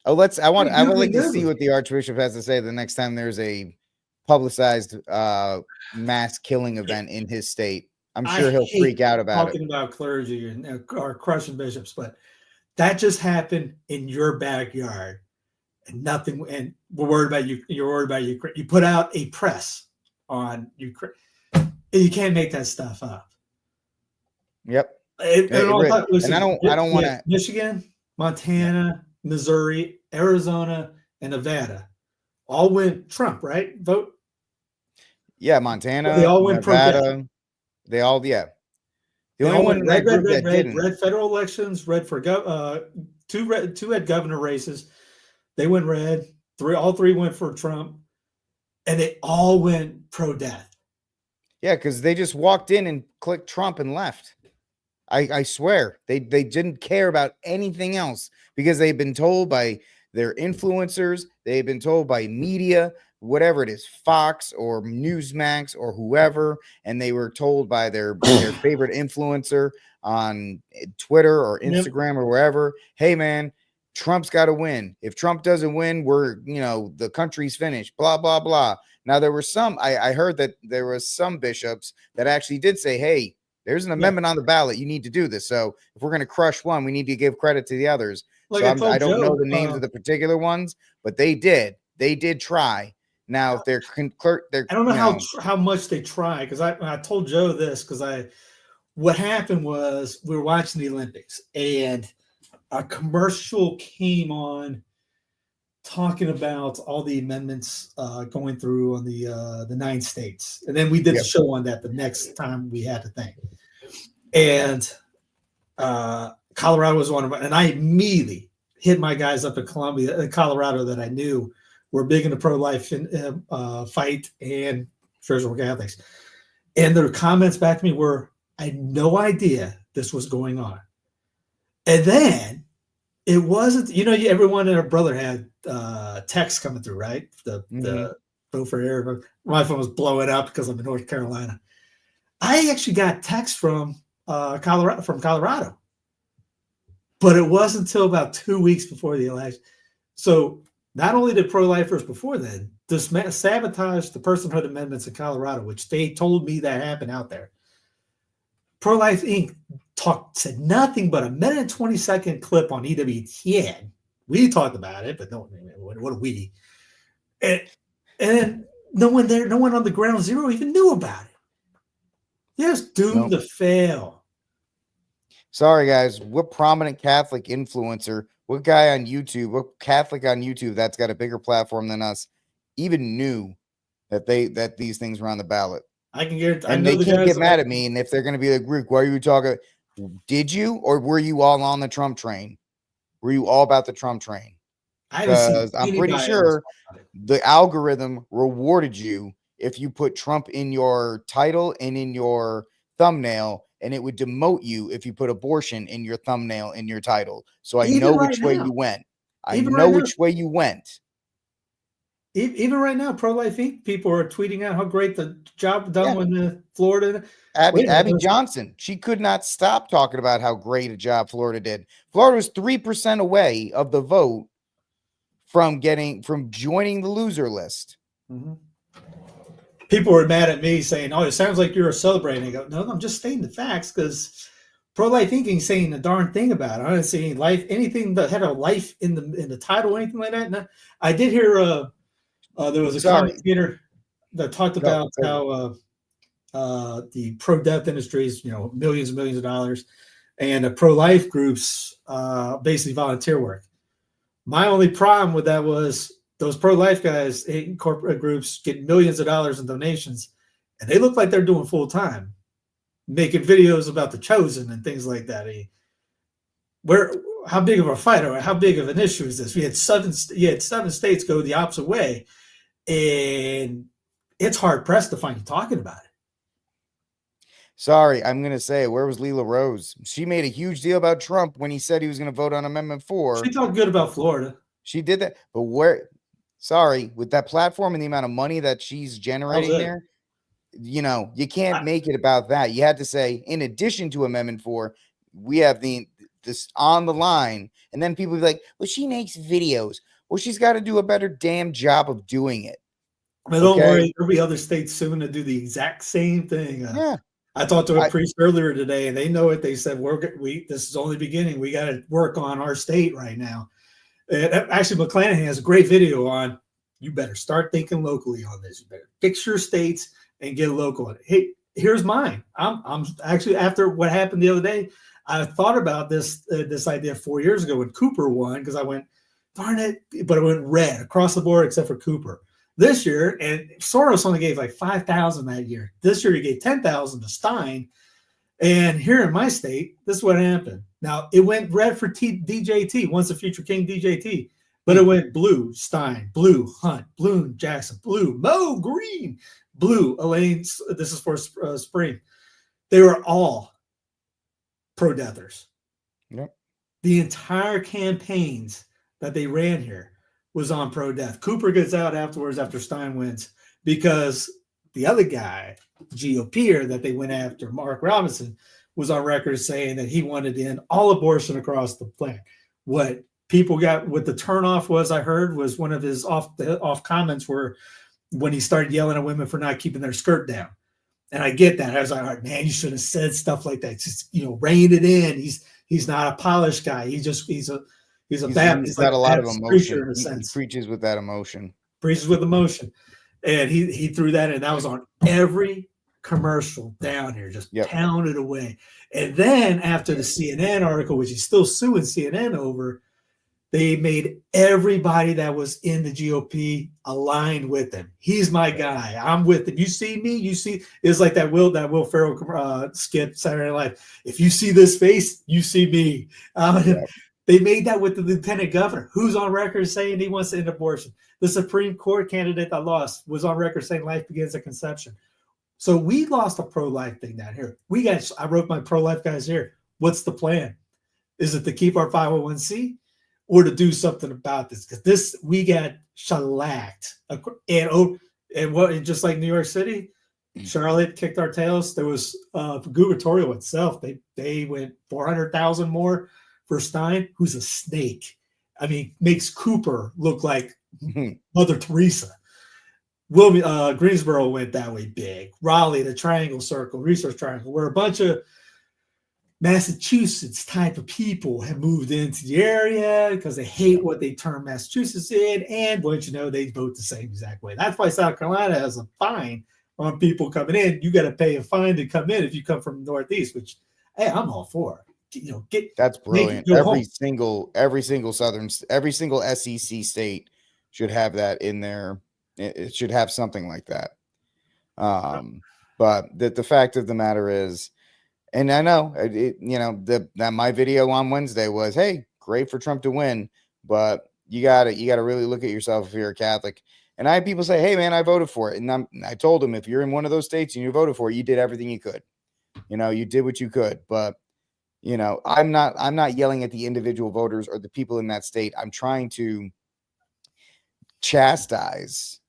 Oh, I would like to see what the Archbishop has to say the next time there's a publicized mass killing event in his state. I'm sure he'll freak out about it. Talking about clergy and or crushing bishops, but that just happened in your backyard, and nothing. And we're worried about you. You're worried about Ukraine. You put out a press on Ukraine. You can't make that stuff up. Yep. And I don't want to. Michigan, Montana, Missouri, Arizona, and Nevada all went Trump, right? Vote. Yeah, Montana. They all went Nevada. They all, yeah. The only one red federal elections, red for two had governor races. They went red. All three went for Trump, and they all went pro-death. Yeah, because they just walked in and clicked Trump and left. I swear they didn't care about anything else because they've been told by their influencers, they've been told by media, whatever it is, Fox or Newsmax or whoever, and they were told by their favorite influencer on Twitter or Instagram or wherever, hey man, Trump's got to win. If Trump doesn't win, the country's finished, blah, blah, blah. Now there were I heard that there was some bishops that actually did say, hey, there's an amendment on the ballot. You need to do this. So if we're going to crush one, we need to give credit to the others. Like so I don't know the names of the particular ones, but they did try. Now, if they're I don't know how much they try, because I told Joe this because what happened was we were watching the Olympics and a commercial came on talking about all the amendments going through on the 9 states, and then we did a show on that the next time we had the thing, and Colorado was one of them, and I immediately hit my guys up in Colorado that I knew were big in the pro-life fight and spiritual Catholics, and their comments back to me were, I had no idea this was going on. And then it wasn't, everyone and her brother had texts coming through, right? The vote for air. My phone was blowing up because I'm in North Carolina. I actually got text from Colorado, but it wasn't until about 2 weeks before the election. So not only did pro-lifers before then sabotage the personhood amendments in Colorado, which they told me that happened out there. Pro-Life Inc. said nothing but a 1-20-second clip on EWTN. We talked about it, but no, what a we. And then no one there, no one on the ground zero even knew about it. Yes, doomed to fail. Sorry, guys. What prominent Catholic influencer, what guy on YouTube, what Catholic on YouTube that's got a bigger platform than us even knew that these things were on the ballot? I can guarantee. And they can't get mad at me. And if they're going to be like, Rick, why are you talking? Did you, or were you all on the Trump train? Were you all about the Trump train? Because I'm pretty sure the algorithm rewarded you if you put Trump in your title and in your thumbnail, and it would demote you if you put abortion in your thumbnail and your title. So I know which way you went. I know which way you went. Even right now, pro-life Inc. people are tweeting out how great the job done in Florida. Abby Johnson, she could not stop talking about how great a job Florida did. Florida was 3% away of the vote from joining the loser list. Mm-hmm. People were mad at me saying, "Oh, it sounds like you're celebrating." I go, "No, I'm just stating the facts because pro-life Inc. ain't saying a darn thing about it. I didn't see anything that had a life in the title or anything like that." No, I did hear there was a commentator that talked about how the pro-death industries, millions and millions of dollars, and the pro-life groups basically volunteer work. My only problem with that was those pro-life guys in corporate groups get millions of dollars in donations, and they look like they're doing full time, making videos about the chosen and things like that. How big of a fight or how big of an issue is this? You had seven states go the opposite way, and it's hard pressed to find you talking about it. Sorry, I'm going to say, where was Leela Rose? She made a huge deal about Trump when he said he was going to vote on Amendment 4. She talked good about Florida. She did that. But with that platform and the amount of money that she's generating there, you can't make it about that. You had to say, in addition to Amendment 4, we have this on the line. And then people be like, well, she makes videos. Well, she's got to do a better damn job of doing it. But don't worry, there'll be other states soon to do the exact same thing. Yeah. I talked to a priest earlier today, and they know it. They said, this is only beginning. We got to work on our state right now. And actually, McClanahan has a great video on, you better start thinking locally on this. You better fix your states and get local on it. Hey, here's mine. I'm actually, after what happened the other day, I thought about this idea 4 years ago when Cooper won, because I went, darn it, but it went red across the board except for Cooper. This year, and Soros only gave like 5,000 that year. This year he gave 10,000 to Stein. And here in my state, this is what happened. Now, it went red for DJT, once a future king DJT, but it went blue, Stein, blue, Hunt, blue, Jackson, blue, Mo, green, blue, Elaine. This is for spring. They were all pro-deathers. Yep. The entire campaigns that they ran here was on pro-death. Cooper gets out afterwards after Stein wins because the other guy, GOPer that they went after, Mark Robinson, was on record saying that he wanted to end all abortion across the planet. What people got, what the turnoff was, I heard, was one of his off comments were when he started yelling at women for not keeping their skirt down. And I get that. I was like, all right, man, you should have said stuff like that. Just, rein it in. He's not a polished guy. He's got a lot of emotion. He preaches with that emotion. Preaches with emotion. And he threw that in. That was on every commercial down here, just pounded away. And then after the CNN article, which he's still suing CNN over, they made everybody that was in the GOP aligned with him. He's my guy. I'm with him. You see me? You see? It's like that Will Ferrell skit, Saturday Night Live. If you see this face, you see me. They made that with the lieutenant governor, who's on record saying he wants to end abortion. The Supreme Court candidate that lost was on record saying life begins at conception. So we lost a pro-life thing down here. I wrote my pro-life guys here. What's the plan? Is it to keep our 501c or to do something about this? Because we got shellacked. And just like New York City, Charlotte kicked our tails. There was gubernatorial itself. They went 400,000 more for Stein, who's a snake. I mean, makes Cooper look like Mother Teresa. Greensboro went that way big. Raleigh, the Triangle Circle, Research Triangle, where a bunch of Massachusetts type of people have moved into the area because they hate what they term Massachusetts in, and once you know, they vote the same exact way. That's why South Carolina has a fine on people coming in. You got to pay a fine to come in if you come from the Northeast, which, hey, I'm all for. That's brilliant. Every single SEC state should have that in there. It should have something like that. But the fact of the matter is, and I know that my video on Wednesday was, hey, great for Trump to win, but you gotta really look at yourself if you're a Catholic. And I had people say, hey man, I voted for it. And I told them, if you're in one of those states and you voted for it, you did everything you could. You did what you could. But I'm not yelling at the individual voters or the people in that state. I'm trying to chastise.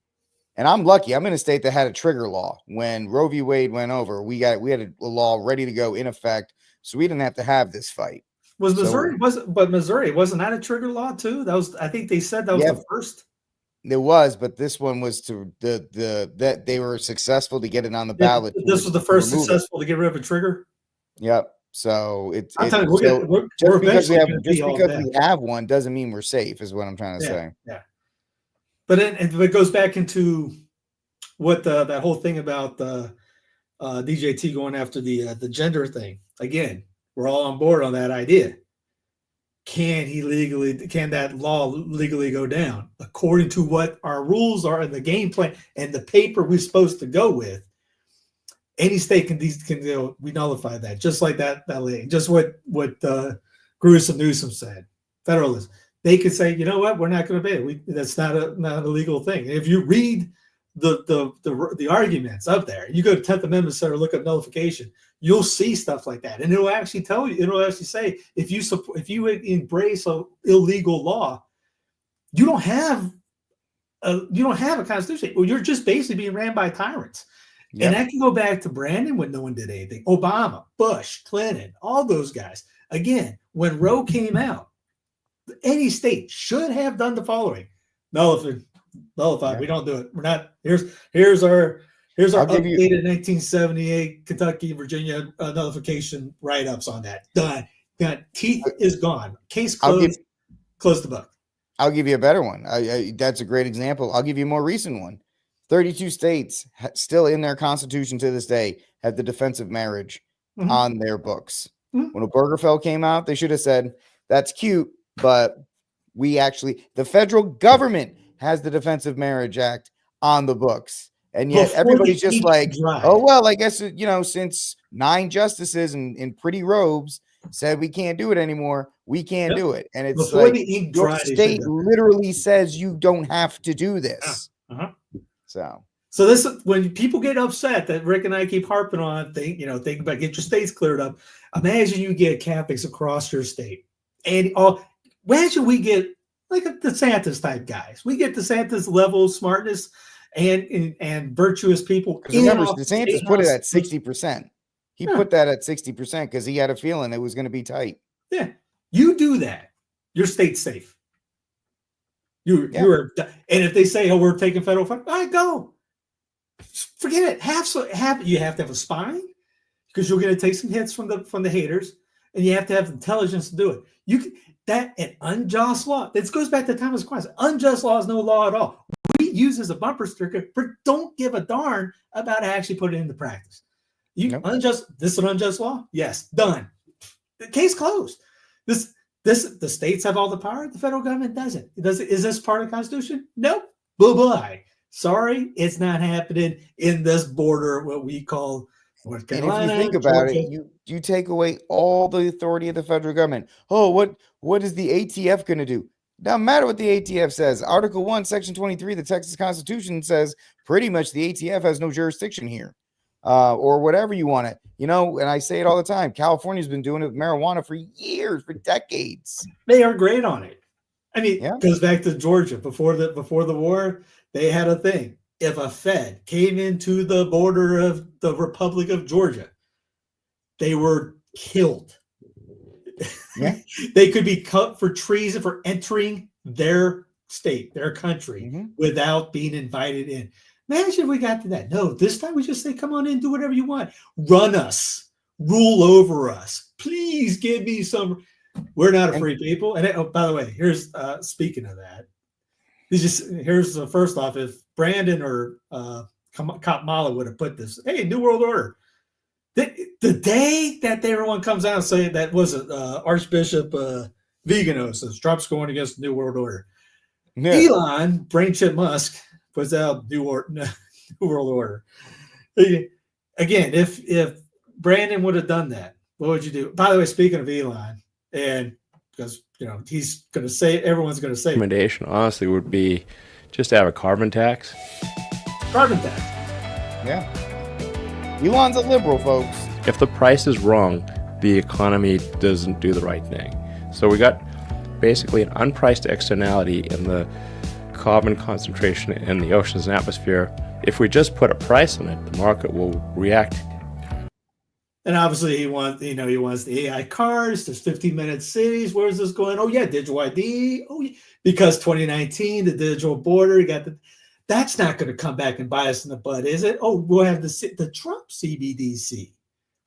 And I'm lucky. I'm in a state that had a trigger law. When Roe v. Wade went over, we had a law ready to go in effect, so we didn't have to have this fight. Missouri wasn't that a trigger law too? I think they said that was the first. It was, but this one was that they were successful to get it on the ballot. This was the first successful to get rid of a trigger. Yep. So just we're because we have one doesn't mean we're safe, is what I'm trying to say. Yeah. But it goes back into what that whole thing about DJT going after the gender thing. Again, we're all on board on that idea. Can that law legally go down according to what our rules are in the game plan and the paper we're supposed to go with? Any state can we nullify that, just like that lady, just what Gruesome Newsom said. Federalism. They could say, you know what, we're not going to obey it. That's not a legal thing. If you read the arguments up there, you go to 10th Amendment Center, look up nullification, you'll see stuff like that, and it'll actually tell you. It'll actually say if you embrace a illegal law, you don't have a constitution. Well, you're just basically being ran by tyrants. Yep. And that can go back to Brandon when no one did anything. Obama, Bush, Clinton, all those guys. Again, when Roe came out, any state should have done the following: nullify. Yeah. We don't do it. We're not. Here's our updated 1978 Kentucky, Virginia nullification write-ups on that. Done. Teeth is gone. Case closed. Close the book. I'll give you a better one. That's a great example. I'll give you a more recent one. 32 states still in their constitution to this day have the defense of marriage on their books. When Obergefell came out, they should have said, that's cute, but the federal government has the Defense of Marriage Act on the books. And yet everybody's just like, oh, well, I guess, since 9 justices in pretty robes said we can't do it anymore, we can't do it. And it's like, your state literally says you don't have to do this. So this is when people get upset that Rick and I keep harping on, think about get your states cleared up. Imagine you get Catholics across your state, and imagine we get like the DeSantis type guys. We get DeSantis level smartness and virtuous people. Remember, DeSantis put it at 60%. He put that at 60% because he had a feeling it was going to be tight. Yeah, you do that, your state's safe. And if they say, "Oh, we're taking federal funds," all right, go. Forget it. You have to have a spine because you're going to take some hits from the haters, and you have to have intelligence to do it. An unjust law. This goes back to Thomas Aquinas. Unjust law is no law at all. We use as a bumper sticker, but don't give a darn about actually putting it into practice. This is an unjust law? Yes, done. The case closed. The states have all the power. The federal government doesn't. Is this part of the Constitution? Nope. Bye-bye. Sorry, it's not happening in this border, what we call North Carolina. And if you think about it, you take away all the authority of the federal government. Oh, what is the ATF going to do? Doesn't matter what the ATF says. Article 1, Section 23 of the Texas Constitution says pretty much the ATF has no jurisdiction here. Or whatever you want it, and I say it all the time. California's been doing it with marijuana for years, for decades. They are great on it. I mean, it goes back to Georgia before the war. They had a thing. If a Fed came into the border of the Republic of Georgia, they were killed. Yeah. They could be cut for treason for entering their state, their country, without being invited in. Imagine if we got to that. No, this time we just say, come on in, do whatever you want. Run us, rule over us, please give me some. We're not a free people. And oh, by the way, here's speaking of that. Here's first off, if Brandon or Kamala would have put this, hey, New World Order. The day that everyone comes out and say that was Archbishop Vigano says Trump's going against the New World Order. Yeah. Elon, brain chip Musk, puts out New World Order. Again, if Brandon would have done that, what would you do? By the way, speaking of Elon, and because he's going to say, everyone's going to say, recommendation honestly would be just to have a carbon tax. Carbon tax. Yeah. Elon's a liberal, folks. If the price is wrong, the economy doesn't do the right thing. So we got basically an unpriced externality in the carbon concentration in the oceans and atmosphere. If we just put a price on it, the market will react. And obviously he wants the AI cars. There's 15-minute cities. Where's this going? Oh yeah, digital ID. Oh yeah. Because 2019, the digital border that's not going to come back and bite us in the butt, is it? Oh, we'll have the Trump CBDC.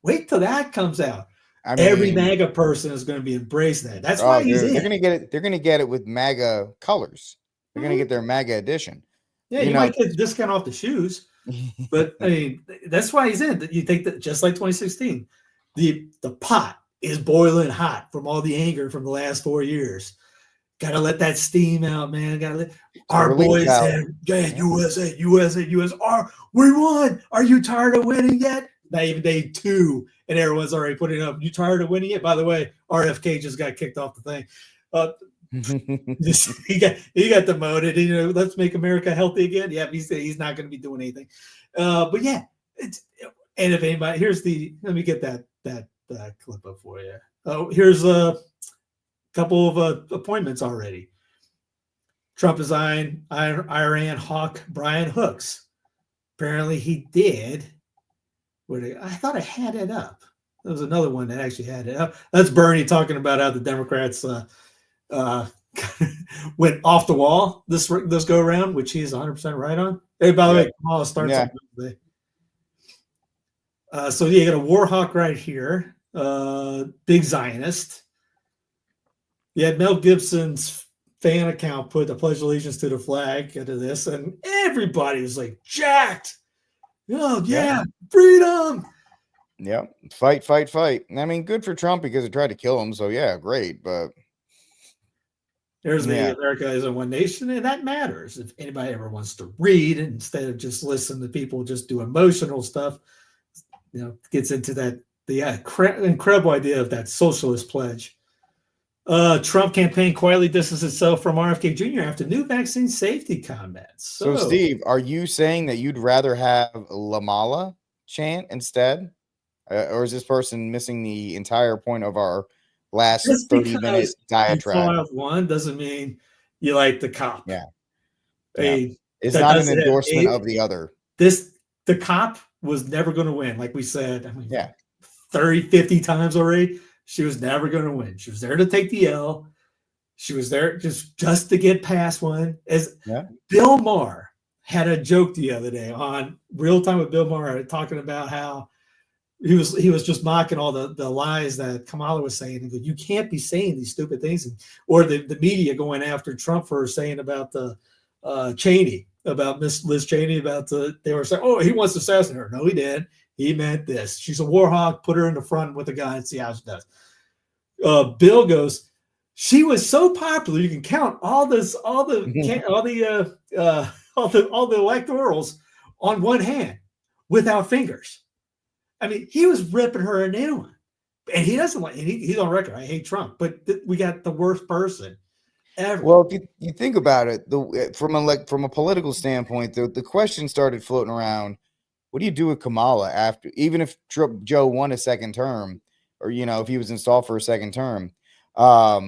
Wait till that comes out. I mean, every MAGA person is going to be embracing that. That's why he's in. They're going to get it. They're going to get it with MAGA colors. They're going to get their MAGA edition. Yeah, you might get a discount off the shoes, but I mean that's why he's in. You think that just like 2016, the pot is boiling hot from all the anger from the last 4 years. Got to let that steam out, man. Got to let our boys say, USA. We won. Are you tired of winning yet? Not even day 2, and everyone's already putting up. You tired of winning yet? By the way, RFK just got kicked off the thing. He got demoted. Let's make America healthy again. Yeah, he's not going to be doing anything. But yeah, and if anybody, let me get that clip up for you. Oh, here's a couple of appointments already. Trump is eyeing Iran hawk Brian Hooks. Apparently he did. I thought I had it up. There was another one that actually had it up. That's Bernie talking about how the Democrats went off the wall this go around, which he's 100% right on. Hey, by the way, Kamala starts on Wednesday. So you got a war hawk right here, big Zionist. You had Mel Gibson's fan account put the Pledge of Allegiance to the flag into this, and everybody was like jacked. Oh yeah, freedom. Yep, fight. I mean, good for Trump because it tried to kill him. So yeah, great. But there's the America is a one nation, and that matters. If anybody ever wants to read instead of just listen to people just do emotional stuff, gets into that incredible idea of that socialist pledge. Trump campaign quietly distances itself from RFK Jr. after new vaccine safety comments. So Steve, are you saying that you'd rather have Lamala chant instead? Or is this person missing the entire point of our last 30-minute diatribe? One doesn't mean you like the cop. Yeah. It's not an endorsement of the other. The cop was never going to win, like we said. 30, 50 times already. She was never going to win. She was there to take the L. She was there just to get past one. Bill Maher had a joke the other day on Real Time with Bill Maher talking about how he was just mocking all the lies that Kamala was saying. And you can't be saying these stupid things. Or the media going after Trump for saying about the Cheney, about Miss Liz Cheney, they were saying, oh, he wants to assassinate her. No, he didn't. He meant this. She's a war hawk. Put her in the front with a gun and see how she does. Bill goes, she was so popular. You can count all the electorals on one hand without fingers. I mean, he was ripping her a new one, and he doesn't like. He's on record. I hate Trump, but we got the worst person ever. Well, if you think about it, from a political standpoint, the question started floating around. What do you do with Kamala after, even if Joe won a second term, or if he was installed for a second term? What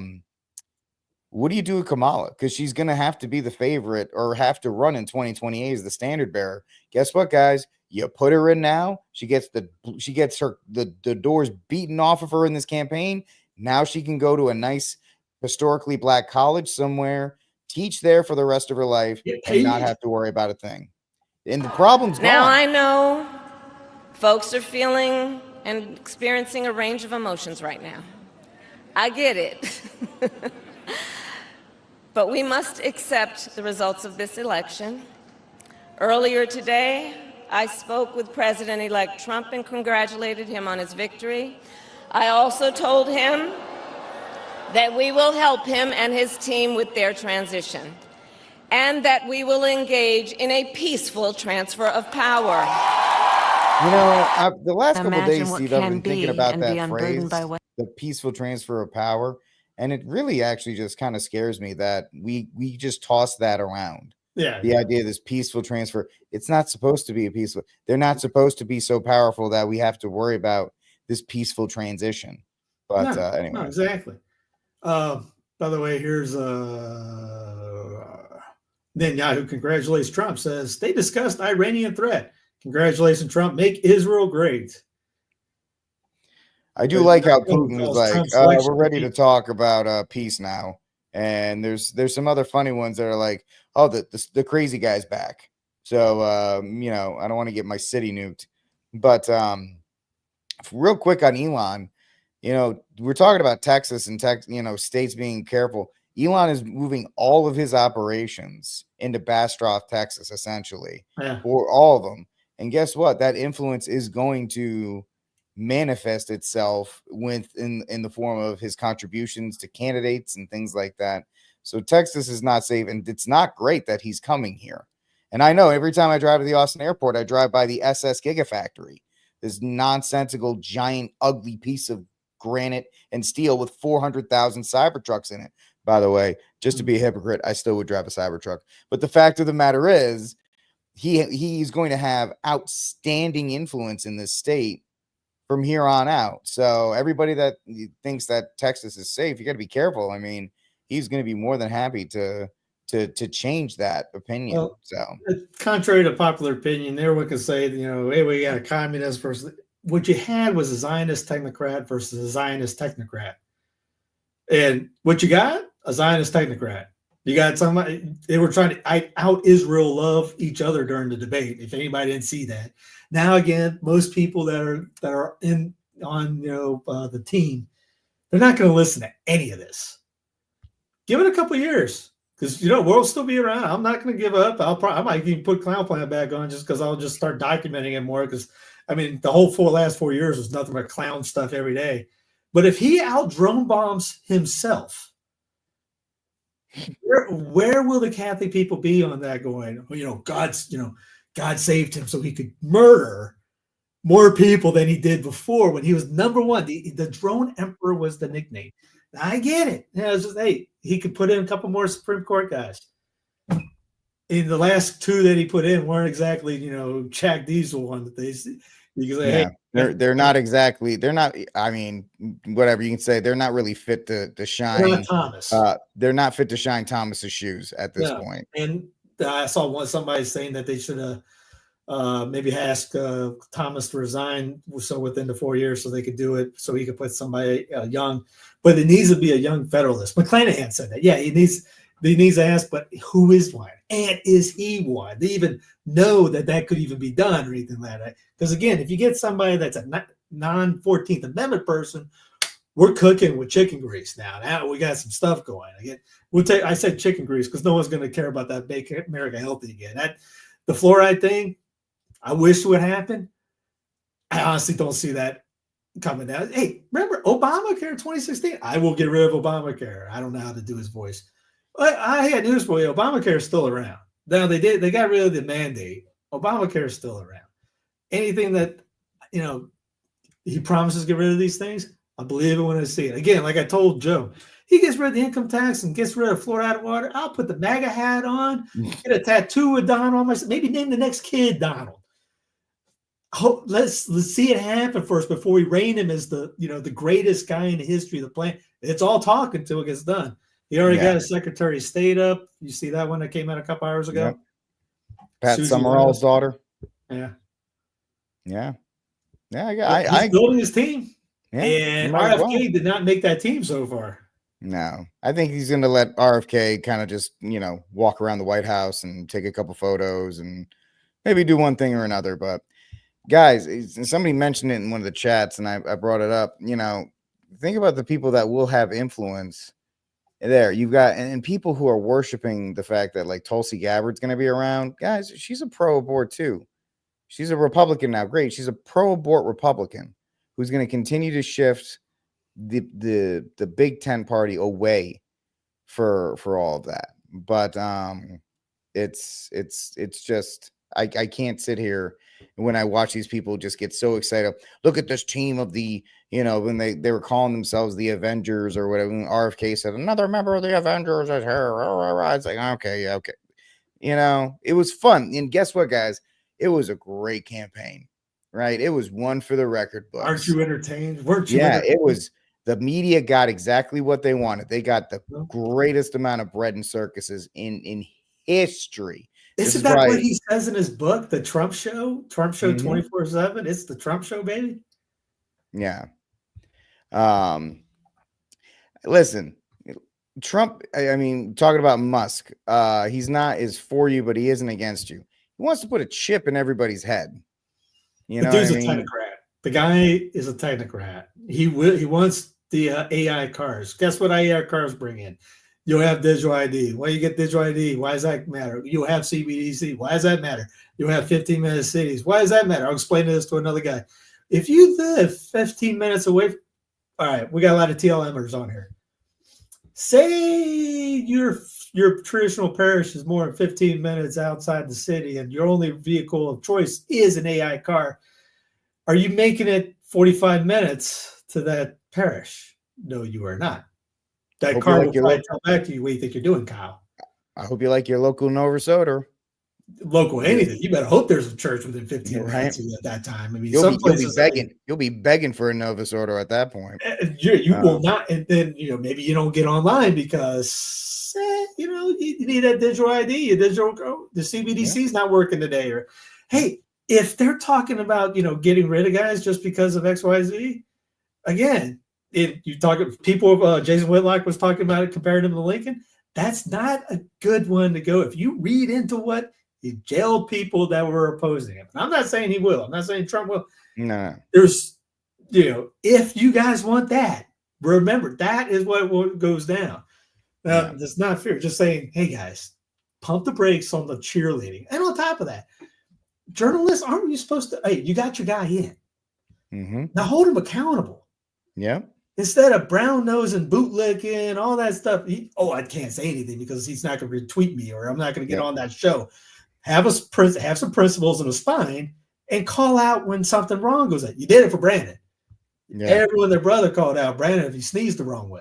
do you do with Kamala? Because she's going to have to be the favorite or have to run in 2028 as the standard bearer. Guess what, guys? You put her in now. She gets the doors beaten off of her in this campaign. Now she can go to a nice historically black college somewhere, teach there for the rest of her life, and not have to worry about a thing. And the problem's gone. Now I know folks are feeling and experiencing a range of emotions right now. I get it. But we must accept the results of this election. Earlier today, I spoke with President-elect Trump and congratulated him on his victory. I also told him that we will help him and his team with their transition, and that we will engage in a peaceful transfer of power. You know, the last couple of Imagine days, what Steve, I've can been thinking be about and be that unburdened phrase, by what- the peaceful transfer of power. And it really actually just kind of scares me that we just toss that around. Yeah. The idea of this peaceful transfer. It's not supposed to be a peaceful. They're not supposed to be so powerful that we have to worry about this peaceful transition. But No, anyway. no, exactly. By the way, here's Netanyahu congratulates Trump, says they discussed Iranian threat. Congratulations, Trump. Make Israel great. I do like how Trump Putin was calls like, Trump's election we're ready to talk about peace now. And there's some other funny ones that are like, oh, the crazy guy's back. So, you know, I don't want to get my city nuked. But real quick on Elon, you know, we're talking about Texas and states being careful. Elon is moving all of his operations into Bastrop, Texas, essentially, for all of them. And guess what? That influence is going to manifest itself in the form of his contributions to candidates and things like that. So Texas is not safe, and it's not great that he's coming here. And I know every time I drive to the Austin airport, I drive by the SS Gigafactory, this nonsensical, giant, ugly piece of granite and steel with 400,000 Cybertrucks in it. By the way, just to be a hypocrite, I still would drive a Cybertruck. But the fact of the matter is, he's going to have outstanding influence in this state from here on out. So everybody that thinks that Texas is safe, you got to be careful. I mean, he's going to be more than happy to change that opinion. Well, so contrary to popular opinion, everyone can say, you know, hey, we got a communist versus what you had was a Zionist technocrat versus a Zionist technocrat. And what you got? A Zionist technocrat. You got somebody, they were trying to out Israel love each other during the debate. If anybody didn't see that. Now, again, most people that are on the team, they're not going to listen to any of this. Give it a couple of years, because we'll still be around. I'm not going to give up. I might even put Clown Planet back on just because I'll just start documenting it more. Because I mean, the whole last 4 years was nothing but clown stuff every day. But if he out drone bombs himself, where will the Catholic people be on that going? God saved him so he could murder more people than he did before when he was number one. The drone emperor was the nickname. I get it. It's just, hey, he could put in a couple more Supreme Court guys. In the last two that he put in weren't exactly, Jack Diesel one that they because yeah, hey, they're not exactly. They're not. I mean, whatever you can say. They're not really fit to shine. Thomas. They're not fit to shine Thomas's shoes at this point. And I saw somebody saying that they should have maybe ask Thomas to resign within the 4 years so they could do it, so he could put somebody young. But it needs to be a young Federalist. McClanahan said that. Yeah, he needs to ask, but who is one? And is he one? They even know that could even be done or anything like that. Because again, if you get somebody that's a non-14th Amendment person, we're cooking with chicken grease now. Now we got some stuff going. Again, I said chicken grease because no one's going to care about that Make America Healthy again. The fluoride thing, I wish would happen. I honestly don't see that coming down. Hey, remember Obamacare 2016? I will get rid of Obamacare. I don't know how to do his voice. I had news for you. Obamacare is still around. Now they got rid of the mandate. Obamacare is still around. Anything that he promises to get rid of these things, I believe it when I see it. Again, like I told Joe, he gets rid of the income tax and gets rid of fluoride water. I'll put the MAGA hat on, get a tattoo with Donald on myself, maybe name the next kid Donald. Let's see it happen first before we reign him as the greatest guy in the history of the planet. It's all talk until it gets done. He already got a Secretary of State up. You see that one that came out a couple hours ago? Yep. Pat Summerall's daughter. Yeah. He's building his team. Yeah, and RFK did not make that team so far. No, I think he's going to let RFK kind of just, walk around the White House and take a couple photos and maybe do one thing or another. But guys, somebody mentioned it in one of the chats, and I brought it up. Think about the people that will have influence there. You've got and people who are worshiping the fact that like Tulsi Gabbard's going to be around. Guys, she's a pro-abort too. She's a Republican now. Great. She's a pro-abort Republican who's going to continue to shift the Big Ten party away for all of that. But it's just I can't sit here when I watch these people just get so excited. Look at this team of the, when they were calling themselves the Avengers or whatever. When RFK said another member of the Avengers is here. It's like, okay, yeah, okay. It was fun. And guess what, guys? It was a great campaign, right? It was one for the record books. Aren't you entertained? Weren't you? Yeah, entertained? it was. The media got exactly what they wanted. They got the greatest amount of bread and circuses in history. Isn't that what he says in his book, The Trump Show? Trump Show 24/7. It's the Trump Show, baby. Yeah. Listen, Trump, I mean, talking about Musk, he's not is for you, but he isn't against you. He wants to put a chip in everybody's head. You know, the dude's a technocrat. The guy is a technocrat. He wants the AI cars. Guess what AI cars bring in? You'll have digital ID. Why you get digital ID? Why does that matter? You'll have CBDC. Why does that matter? You'll have 15-minute cities. Why does that matter? I'll explain this to another guy. If you live 15 minutes away, all right, we got a lot of TLMers on here. Say your traditional parish is more than 15 minutes outside the city and your only vehicle of choice is an AI car. Are you making it 45 minutes to that parish? No, you are not. That car will probably tell back to you what you think you're doing, Kyle. I hope you like your local Nova Soda. Local anything. You better hope there's a church within 15 minutes at that time. I mean, you'll be begging. You'll be begging for a Nova Soda at that point. You will not. And then, maybe you don't get online because, you need that digital ID. The CBDC is not working today. Or, hey, if they're talking about, getting rid of guys just because of XYZ, again, Jason Whitlock was talking about it, comparing him to Lincoln. That's not a good one to go. If you read into what he jailed people that were opposing him. And I'm not saying he will. I'm not saying Trump will. No. There's, if you guys want that, remember that is what goes down. Now, it's not fair. Just saying, hey guys, pump the brakes on the cheerleading. And on top of that, journalists, aren't you supposed to? Hey, you got your guy in. Mm-hmm. Now hold him accountable. Yeah. Instead of brown nosing, bootlicking, all that stuff. I can't say anything because he's not going to retweet me or I'm not going to get on that show. Have some principles and a spine and call out when something wrong goes on. You did it for Brandon. Yeah. Everyone, their brother called out Brandon if he sneezed the wrong way.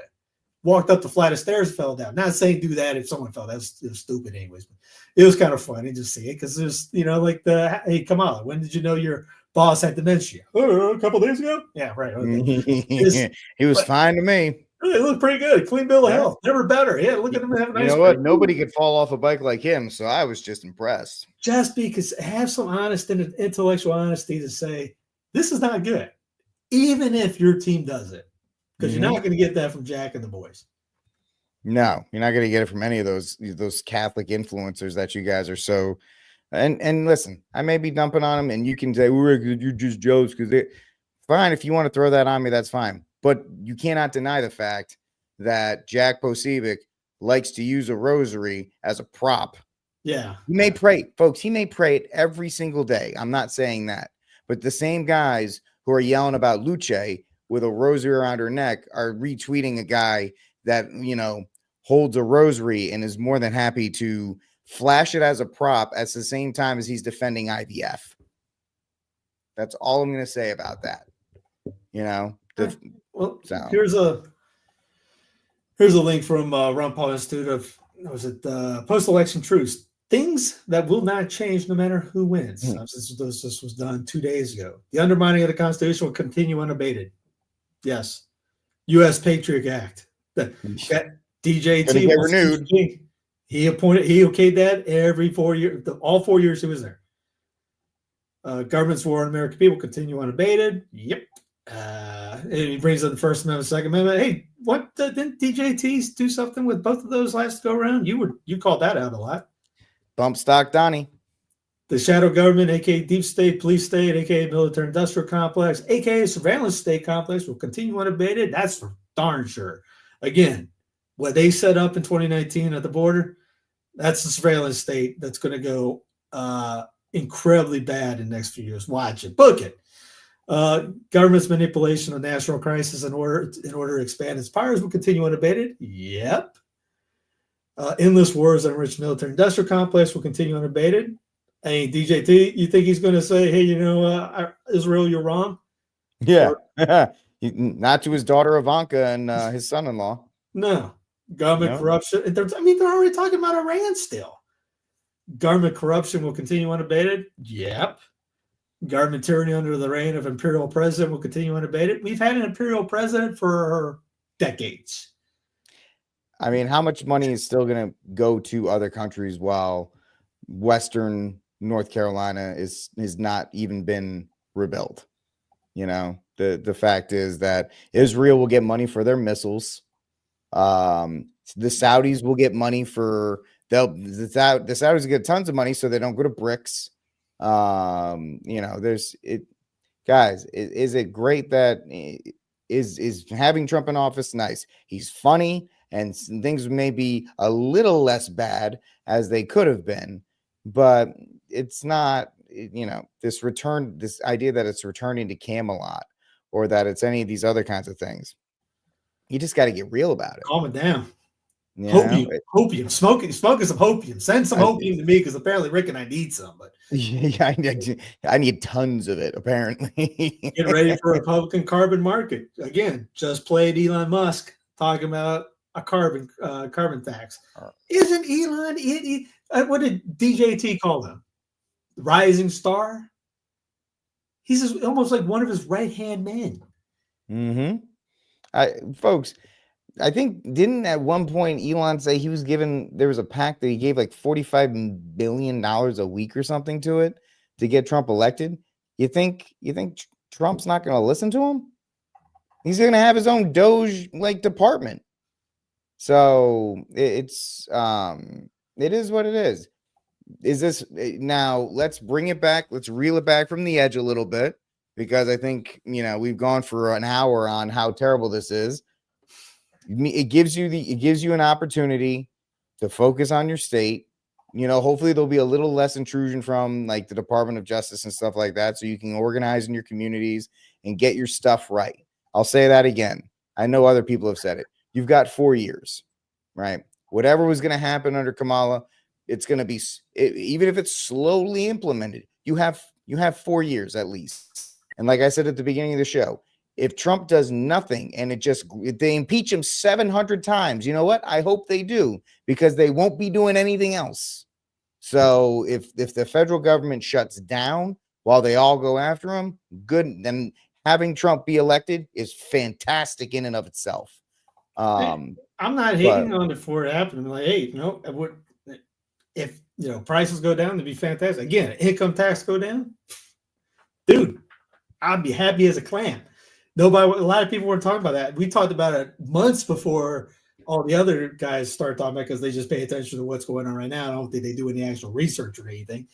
Walked up the flight of stairs, fell down. Not saying do that if someone fell. It was stupid anyways. But it was kind of funny to see it because there's, hey, Kamala, when did you know your boss had dementia? A couple days ago? Yeah, right. Okay. He was fine to me. It looked pretty good. Clean bill of health. Never better. Yeah, look at him have a nice. You know what? Nobody could fall off a bike like him, so I was just impressed. Just because have some honest and intellectual honesty to say this is not good, even if your team does it, because you're not going to get that from Jack and the boys. No, you're not going to get it from any of those Catholic influencers that you guys are so. And listen, I may be dumping on them, and you can say you're just jealous because they. Fine, if you want to throw that on me, that's fine. But you cannot deny the fact that Jack Posobiec likes to use a rosary as a prop. Yeah. He may pray, folks. He may pray it every single day. I'm not saying that. But the same guys who are yelling about Luce with a rosary around her neck are retweeting a guy that, holds a rosary and is more than happy to flash it as a prop at the same time as he's defending IVF. That's all I'm going to say about that. Here's a link from Ron Paul Institute of post-election truths. Things that will not change no matter who wins. This was done 2 days ago. The undermining of the Constitution will continue unabated. Yes. U.S. Patriot Act. That DJT was renewed. He okayed that every 4 years. All 4 years he was there. Government's war on American people continue unabated. Yep. And he brings up the First Amendment, Second Amendment. Hey, what didn't DJT do something with both of those last go around? You called that out a lot. Bump stock Donnie. The shadow government, aka deep state, police state, aka military industrial complex, aka surveillance state complex, will continue unabated. That's for darn sure. Again, what they set up in 2019 at the border, that's the surveillance state that's going to go incredibly bad in the next few years. Watch it, book it. Government's manipulation of national crisis in order to expand its powers will continue unabated. Yep. Endless wars on rich military industrial complex will continue unabated. Hey, DJT, you think he's going to say, hey, Israel, you're wrong? Yeah. Not to his daughter Ivanka and his son-in-law. No. Government corruption. They're already talking about Iran still. Government corruption will continue unabated. Yep. Government tyranny under the reign of imperial president will continue unabated. We've had an imperial president for decades. I mean, how much money is still going to go to other countries while Western North Carolina has not even been rebuilt? The fact is that Israel will get money for their missiles. The Saudis will get money for the Saudis get tons of money so they don't go to BRICS. Guys, is it great that is having Trump in office? Nice. He's funny and things may be a little less bad as they could have been, but it's not, this idea that it's returning to Camelot or that it's any of these other kinds of things. You just got to get real about it. Calm it down. Hopium. Smoking some hopium. Send some hopium to me because apparently Rick and I need some. But yeah, I need tons of it. Apparently, get ready for a Republican carbon market again. Just played Elon Musk talking about a carbon tax. Isn't Elon? What did DJT call him? Rising star. He's almost like one of his right-hand men. Mm-hmm. Folks, I think didn't at one point Elon say he was there was a pact that he gave like $45 billion a week or something to it to get Trump elected. You think Trump's not going to listen to him? He's going to have his own Doge department. So it is what it is. Is this now? Let's bring it back. Let's reel it back from the edge a little bit, because I think we've gone for an hour on how terrible this is. It gives you an opportunity to focus on your state. Hopefully there'll be a little less intrusion from the Department of Justice and stuff like that, so you can organize in your communities and get your stuff right. I'll say that again. I know other people have said it. You've got 4 years, right? Whatever was going to happen under Kamala, it's going to be, even if it's slowly implemented, you have 4 years at least. And like I said at the beginning of the show, if Trump does nothing and if they impeach him 700 times, you know what? I hope they do, because they won't be doing anything else. So if the federal government shuts down while they all go after him, good. Then having Trump be elected is fantastic in and of itself. I'm not hating on it for it happening. I'm like, hey, if prices go down, it'd be fantastic. Again, income tax go down, dude, I'd be happy as a clam. A lot of people weren't talking about that. We talked about it months before all the other guys start talking about it, because they just pay attention to what's going on right now. I don't think they do any actual research or anything.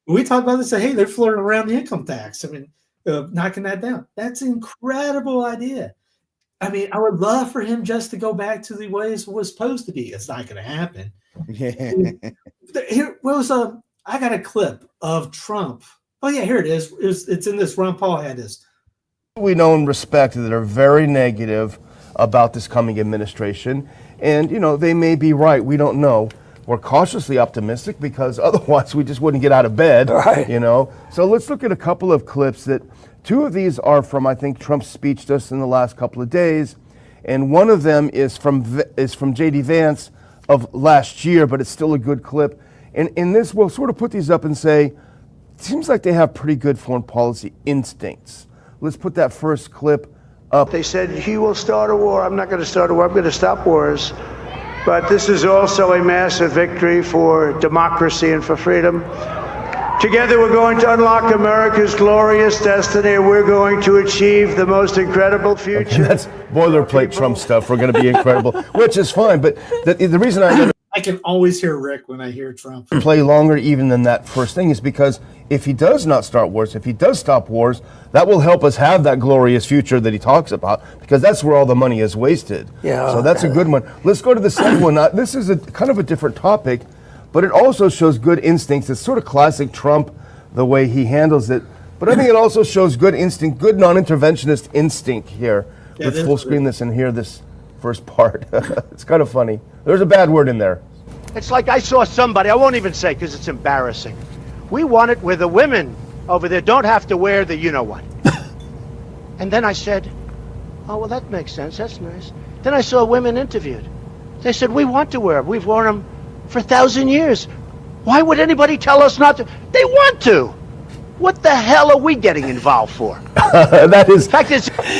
But we talked about this. Say, hey, they're flirting around the income tax. I mean, knocking that down. That's an incredible idea. I mean, I would love for him just to go back to the way it was supposed to be. It's not going to happen. Here was I got a clip of Trump. Oh yeah, here it is. It's in this. Ron Paul had this. We know and respect that are very negative about this coming administration, and they may be right. We don't know. We're cautiously optimistic, because otherwise we just wouldn't get out of bed. Right. So let's look at a couple of clips. That two of these are from, I think, Trump's speech just in the last couple of days, and one of them is from J.D. Vance of last year, but it's still a good clip. And in this, we'll sort of put these up and say, it seems like they have pretty good foreign policy instincts. Let's put that first clip up. They said, he will start a war. I'm not going to start a war. I'm going to stop wars. But this is also a massive victory for democracy and for freedom. Together, we're going to unlock America's glorious destiny. We're going to achieve the most incredible future. Okay, that's boilerplate Trump stuff. We're going to be incredible, which is fine. But the reason I can always hear Rick when I hear Trump. Play longer even than that first thing is because if he does not start wars, if he does stop wars, that will help us have that glorious future that he talks about, because that's where all the money is wasted. Yeah. So that's a good one. Let's go to the second one. This is a kind of a different topic, but it also shows good instincts. It's sort of classic Trump, the way he handles it. But I think it also shows good instinct, good non-interventionist instinct here. Yeah, Let's full screen this and hear this first part. It's kind of funny. There's a bad word in there. It's like I saw somebody, I won't even say because it's embarrassing. We want it where the women over there don't have to wear the you-know-what. And then I said, oh, well, that makes sense. That's nice. Then I saw women interviewed. They said, we want to wear them. We've worn them for 1,000 years. Why would anybody tell us not to? They want to. What the hell are we getting involved for? That is,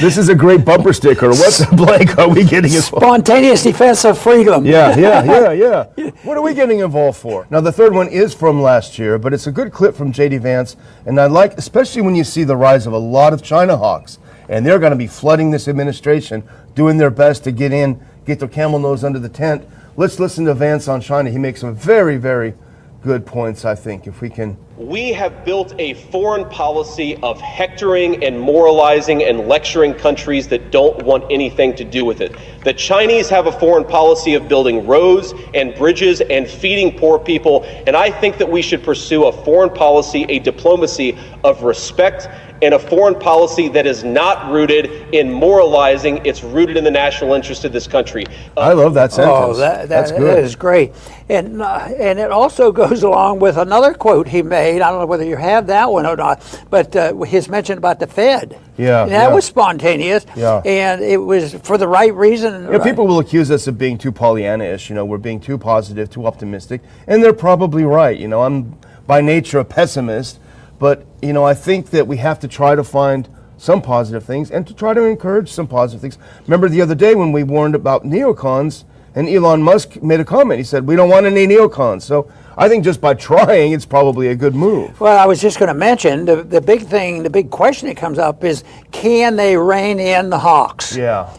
this is a great bumper sticker. What the blank are we getting involved? Spontaneous defense of freedom. Yeah. What are we getting involved for? Now, the third one is from last year, but it's a good clip from J.D. Vance, and I like, especially when you see the rise of a lot of China hawks, and they're going to be flooding this administration, doing their best to get their camel nose under the tent. Let's listen to Vance on China. He makes some very, very good points, I think, if we can. We have built a foreign policy of hectoring and moralizing and lecturing countries that don't want anything to do with it. The Chinese have a foreign policy of building roads and bridges and feeding poor people, and I think that we should pursue a foreign policy, a diplomacy of respect, and a foreign policy that is not rooted in moralizing. It's rooted in the national interest of this country. I love that sentence. Oh, that's good. That is great. And it also goes along with another quote he made. I don't know whether you have that one or not, but his mention about the Fed. Yeah. That was spontaneous. Yeah. And it was for the right reason. Yeah, people will accuse us of being too Pollyanna-ish. We're being too positive, too optimistic, and they're probably right. I'm by nature a pessimist. But, I think that we have to try to find some positive things and to try to encourage some positive things. Remember the other day when we warned about neocons and Elon Musk made a comment. He said, we don't want any neocons. So I think just by trying, it's probably a good move. Well, I was just going to mention the big question that comes up is, can they rein in the hawks? Yeah.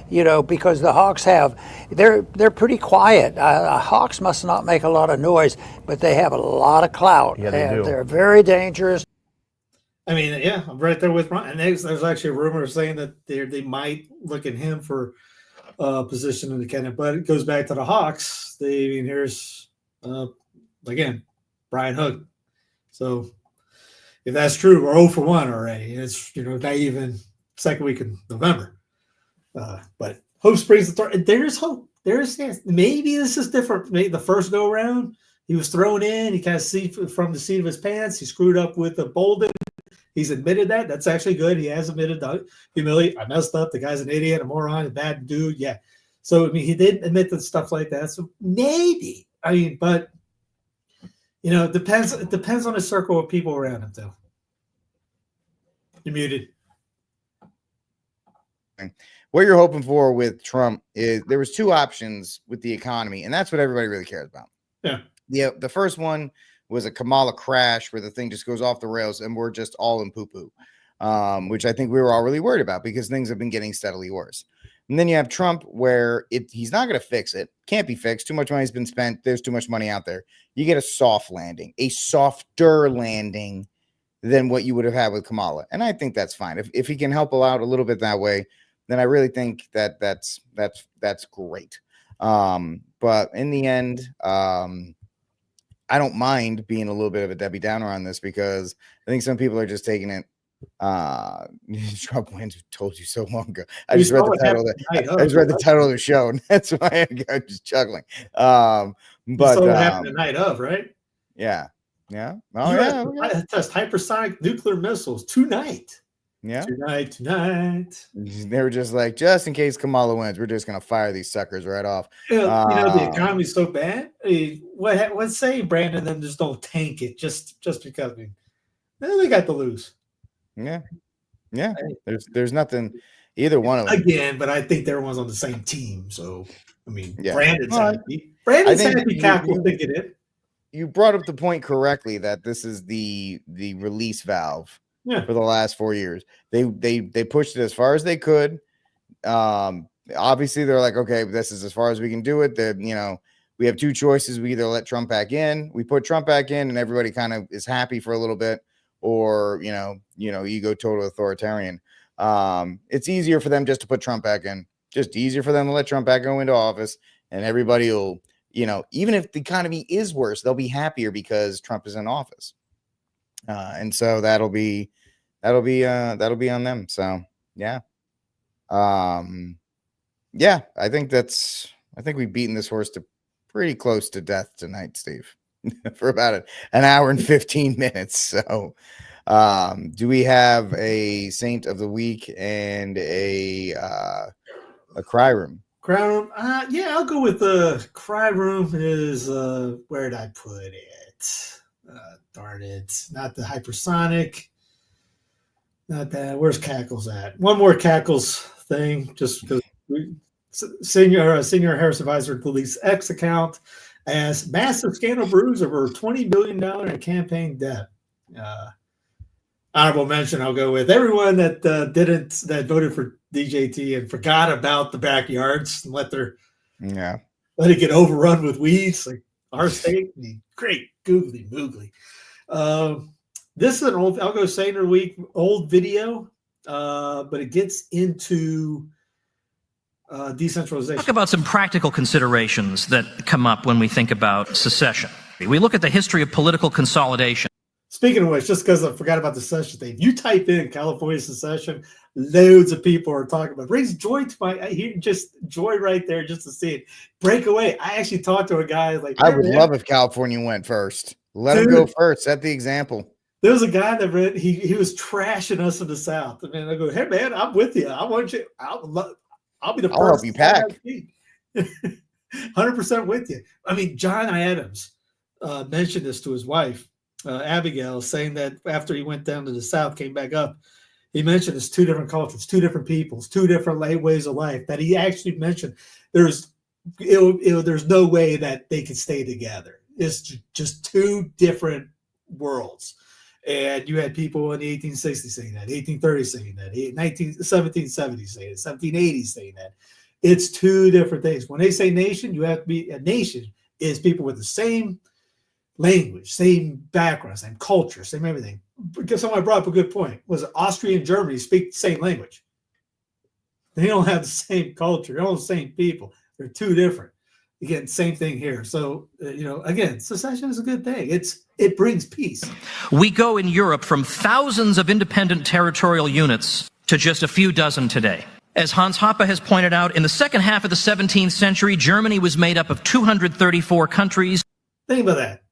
Because the hawks they're pretty quiet. Hawks must not make a lot of noise, but they have a lot of clout. Yeah, they do. They're very dangerous. I mean, yeah, I'm right there with Ron. And there's actually a rumor saying that they might look at him for position in the cabinet, but it goes back to the Hawks. Here's again Brian Hook. So if that's true, we're 0 for 1 already. It's not even second week in November. But hope springs the third. There's hope. Maybe this is different. Maybe the first go around, he was thrown in. He kind of see from the seat of his pants. He screwed up with the Bolden. He's admitted that. That's actually good. He has admitted that. Humility. I messed up. The guy's an idiot, a moron, a bad dude. Yeah. So, he did admit that stuff like that. So maybe. But, it depends on the circle of people around him, too. You're muted. What you're hoping for with Trump is there was two options with the economy, and that's what everybody really cares about. Yeah. The first one was a Kamala crash where the thing just goes off the rails and we're just all in poo-poo, which I think we were all really worried about because things have been getting steadily worse. And then you have Trump where he's not going to fix it. Can't be fixed. Too much money's been spent. There's too much money out there. You get a soft landing, a softer landing than what you would have had with Kamala. And I think that's fine. If he can help out a little bit that way, then I really think that's great. But in the end, I don't mind being a little bit of a Debbie Downer on this because I think some people are just taking it. Trump wins. Told you so long ago. I just read the title of the show, and that's why I'm just chuckling. But what happened the night of, right? Yeah. Oh yeah. Test hypersonic nuclear missiles tonight. Yeah. Tonight. They were just like, just in case Kamala wins, we're just going to fire these suckers right off. The economy's so bad. Let's say Brandon and them just don't tank it just because they got to lose. Yeah. There's nothing either one of them. Again, but I think everyone's on the same team. So yeah. Brandon's happy. Brandon's happy. Capital thinking it. You brought up the point correctly that this is the release valve. Yeah. For the last 4 years, they pushed it as far as they could. Obviously, they're like, okay, this is as far as we can do it. That we have two choices. We either let Trump back in, we put Trump back in, and everybody kind of is happy for a little bit, or you go total authoritarian. It's easier for them just to put Trump back in. Just easier for them to let Trump back go into office, and everybody will, even if the economy is worse, they'll be happier because Trump is in office. And so that'll be on them. So yeah. Yeah, I think we've beaten this horse to pretty close to death tonight, Steve, for about an hour and 15 minutes. So do we have a saint of the week and a cry room? Cry room? Yeah, I'll go with the cry room is, where did I put it? Darn it. Not the hypersonic. Not that. Where's Cackles at? One more Cackles thing, just because Senior Harris Advisor Police X account as massive scandal brews over $20 billion in campaign debt. Honorable mention, I'll go with everyone that voted for DJT and forgot about the backyards and let it get overrun with weeds like our state. Great googly moogly. This is an old, I'll go Saner Week, old video, but it gets into decentralization. Talk about some practical considerations that come up when we think about secession. We look at the history of political consolidation. Speaking of which, just because I forgot about the secession thing, you type in California secession, loads of people are talking about it. Brings joy to just joy right there just to see it break away. I actually talked to a guy like, I would love if California went first. Let him go first. Set the example. There was a guy that read, he was trashing us in the South. I mean, I go, hey man, I'm with you. I want you. I'll be the first. I'll help you pack. 100% with you. I mean, John Adams mentioned this to his wife, Abigail, saying that after he went down to the South, came back up, he mentioned it's two different cultures, two different peoples, two different ways of life. That he actually mentioned there's no way that they could stay together. It's just two different worlds. And you had people in the 1860s saying that, 1830s saying that, 1770s saying it, 1780s saying that. It's two different things. When they say nation, you have to be a nation is people with the same language, same background, same culture, same everything. Because someone brought up a good point. Was it Austria and Germany speak the same language? They don't have the same culture. They don't have the same people. They're two different. Again, same thing here. So, again, secession is a good thing. It brings peace. We go in Europe from thousands of independent territorial units to just a few dozen today. As Hans Hoppe has pointed out, in the second half of the 17th century, Germany was made up of 234 countries. Think about that.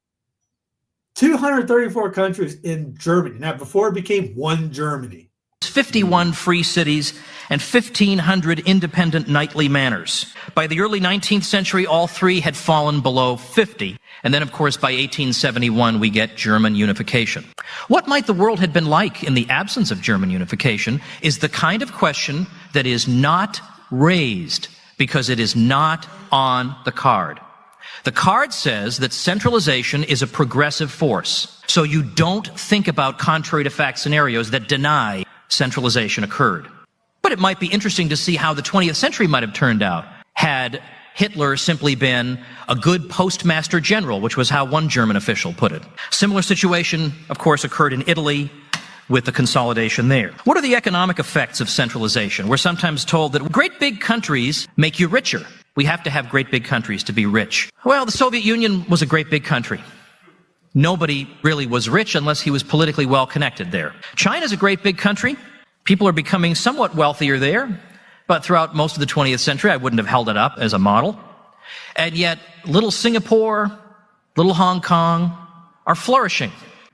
234 countries in Germany. Now, before it became one Germany. 51 free cities and 1,500 independent knightly manors. By the early 19th century, all three had fallen below 50. And then, of course, by 1871, we get German unification. What might the world have been like in the absence of German unification is the kind of question that is not raised because it is not on the card. The card says that centralization is a progressive force. So you don't think about contrary to fact scenarios that deny centralization occurred. But it might be interesting to see how the 20th century might have turned out had Hitler simply been a good postmaster general, which was how one German official put it. Similar situation, of course, occurred in Italy with the consolidation there. What are the economic effects of centralization? We're sometimes told that great big countries make you richer. We have to have great big countries to be rich. Well, the Soviet Union was a great big country. Nobody really was rich unless he was politically well connected there. China's a great big country. People are becoming somewhat wealthier there, but throughout most of the 20th century, I wouldn't have held it up as a model. And yet, little Singapore, little Hong Kong are flourishing.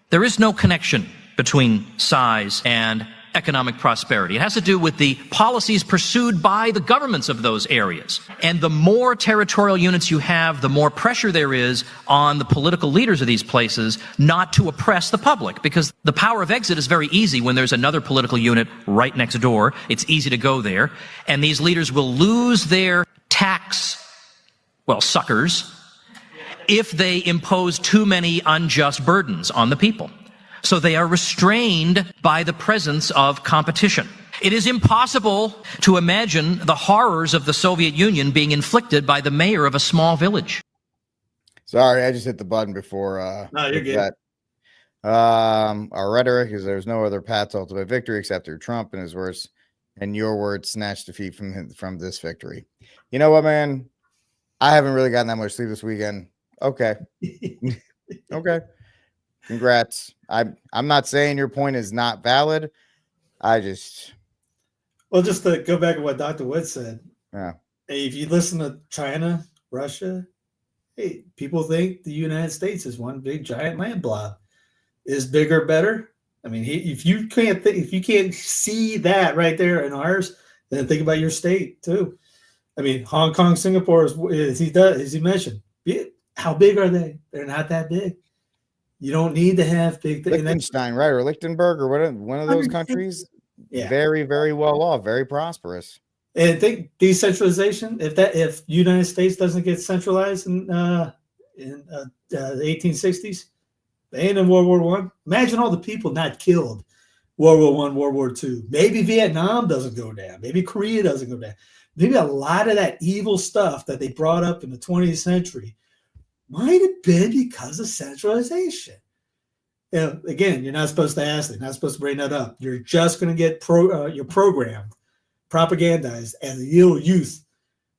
There is no connection between size and economic prosperity. It has to do with the policies pursued by the governments of those areas. And the more territorial units you have, the more pressure there is on the political leaders of these places not to oppress the public, because the power of exit is very easy when there's another political unit right next door. It's easy to go there. And these leaders will lose their suckers, if they impose too many unjust burdens on the people. So they are restrained by the presence of competition. It is impossible to imagine the horrors of the Soviet Union being inflicted by the mayor of a small village. Sorry, I just hit the button before. No, you're good. That. Our rhetoric is there's no other path to ultimate victory except through Trump and his words, and your words snatch defeat from this victory. You know what, man? I haven't really gotten that much sleep this weekend. Okay. Okay. Congrats. I'm not saying your point is not valid. Well, just to go back to what Dr. Wood said. Yeah. Hey, if you listen to China, Russia, hey, people think the United States is one big giant land blob. Is bigger better? I mean, if you can't see that right there in ours, then think about your state too. I mean, Hong Kong, Singapore, as he mentioned, how big are they? They're not that big. You don't need to have big things. Liechtenstein, right? Or Lichtenberg, or one of those countries. Yeah. Very, very well off, very prosperous. And think decentralization. If United States doesn't get centralized in the 1860s, they ain't in World War I. Imagine all the people not killed. World War I, World War II. Maybe Vietnam doesn't go down. Maybe Korea doesn't go down. Maybe a lot of that evil stuff that they brought up in the 20th century might have been because of centralization. You know, again, you're not supposed to ask it. You're not supposed to bring that up. You're just going to get you're programmed, propagandized as a youth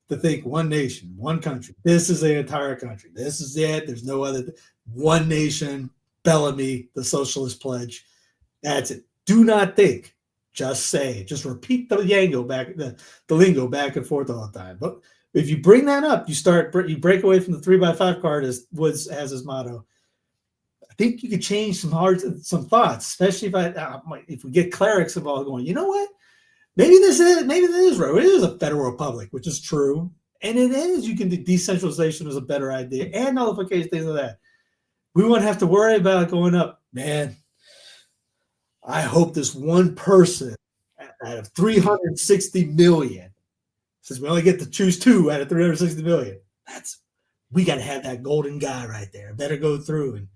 to think one nation, one country. This is the entire country. This is it. There's no other. One nation, Bellamy, the Socialist Pledge. That's it. Do not think. Just say. Just repeat the lingo back and forth all the time. But if you bring that up, you break away from the 3x5 card, as Woods has his motto. I think you could change some thoughts, especially if we get clerics involved going, you know what? Maybe this is right. It is a federal republic, which is true. And it is. You can do decentralization is a better idea and nullification, things like that. We won't have to worry about going up. Man, I hope this one person out of 360 million, since we only get to choose 2 out of 360 million, we got to have that golden guy right there. Better go through.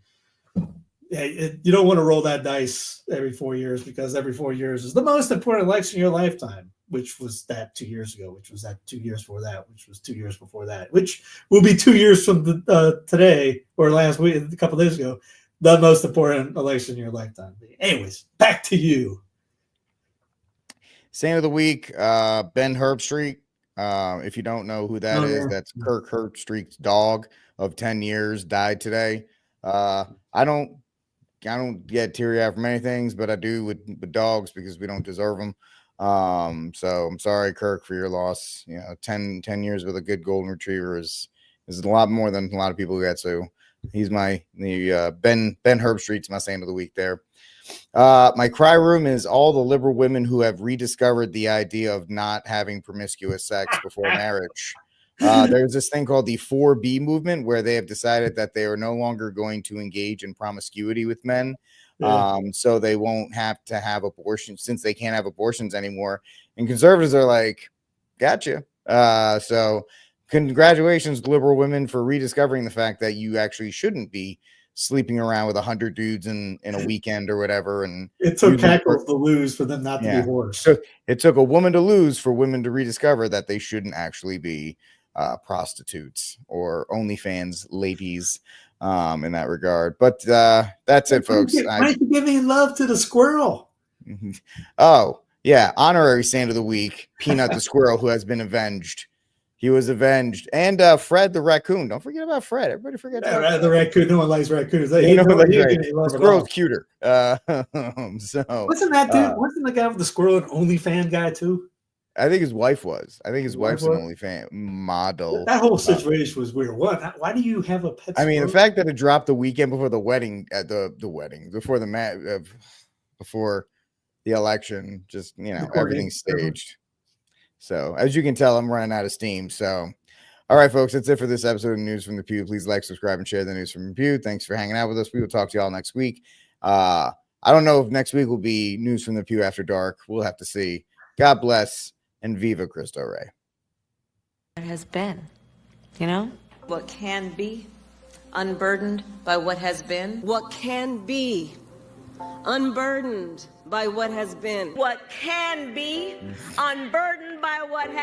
And you don't want to roll that dice every 4 years, because every 4 years is the most important election in your lifetime, which was that 2 years ago, which was that 2 years before that, which was 2 years before that, which will be 2 years from today or last week, a couple of days ago, the most important election in your lifetime. Anyways, back to you. Saint of the week, Ben Herbstreit. If you don't know who that is, that's Kirk Herbstreit's dog of 10 years, died today. I don't get teary-eyed for many things, but I do with dogs because we don't deserve them. So I'm sorry, Kirk, for your loss. You know, 10 years with a good golden retriever is a lot more than a lot of people get. So he's Ben Herbstreit's my saint of the week there. My cry room is all the liberal women who have rediscovered the idea of not having promiscuous sex before marriage. There's this thing called the 4B movement, where they have decided that they are no longer going to engage in promiscuity with men. So they won't have to have abortions, since they can't have abortions anymore. And conservatives are like, gotcha. So congratulations, liberal women, for rediscovering the fact that you actually shouldn't be sleeping around with 100 dudes in a weekend or whatever. And it took cackles to lose for them not to be whores. So it took a woman to lose for women to rediscover that they shouldn't actually be prostitutes or OnlyFans ladies in that regard. But that's it, folks. Why are you giving love to the squirrel? Oh, yeah. Honorary saint of the week, Peanut the squirrel, who has been avenged. He was avenged. And Fred the raccoon. Don't forget about Fred. Everybody forget the raccoon. No one likes raccoons. The squirrel's cuter. So wasn't that dude? Wasn't the guy with the squirrel an OnlyFans guy too? I think his wife was. I think his wife's an OnlyFans model. That whole situation was weird. Why do you have a pet? I mean, the fact that it dropped the weekend before the wedding, before the election, just everything's staged. So as you can tell, I'm running out of steam. So, all right, folks, that's it for this episode of News from the Pew. Please like, subscribe, and share the News from the Pew. Thanks for hanging out with us. We will talk to y'all next week. I don't know if next week will be News from the Pew after dark. We'll have to see. God bless, and Viva Cristo Rey. It has been, what can be, unburdened by what has been. What can be, unburdened by what has been. What can be, unburdened by what has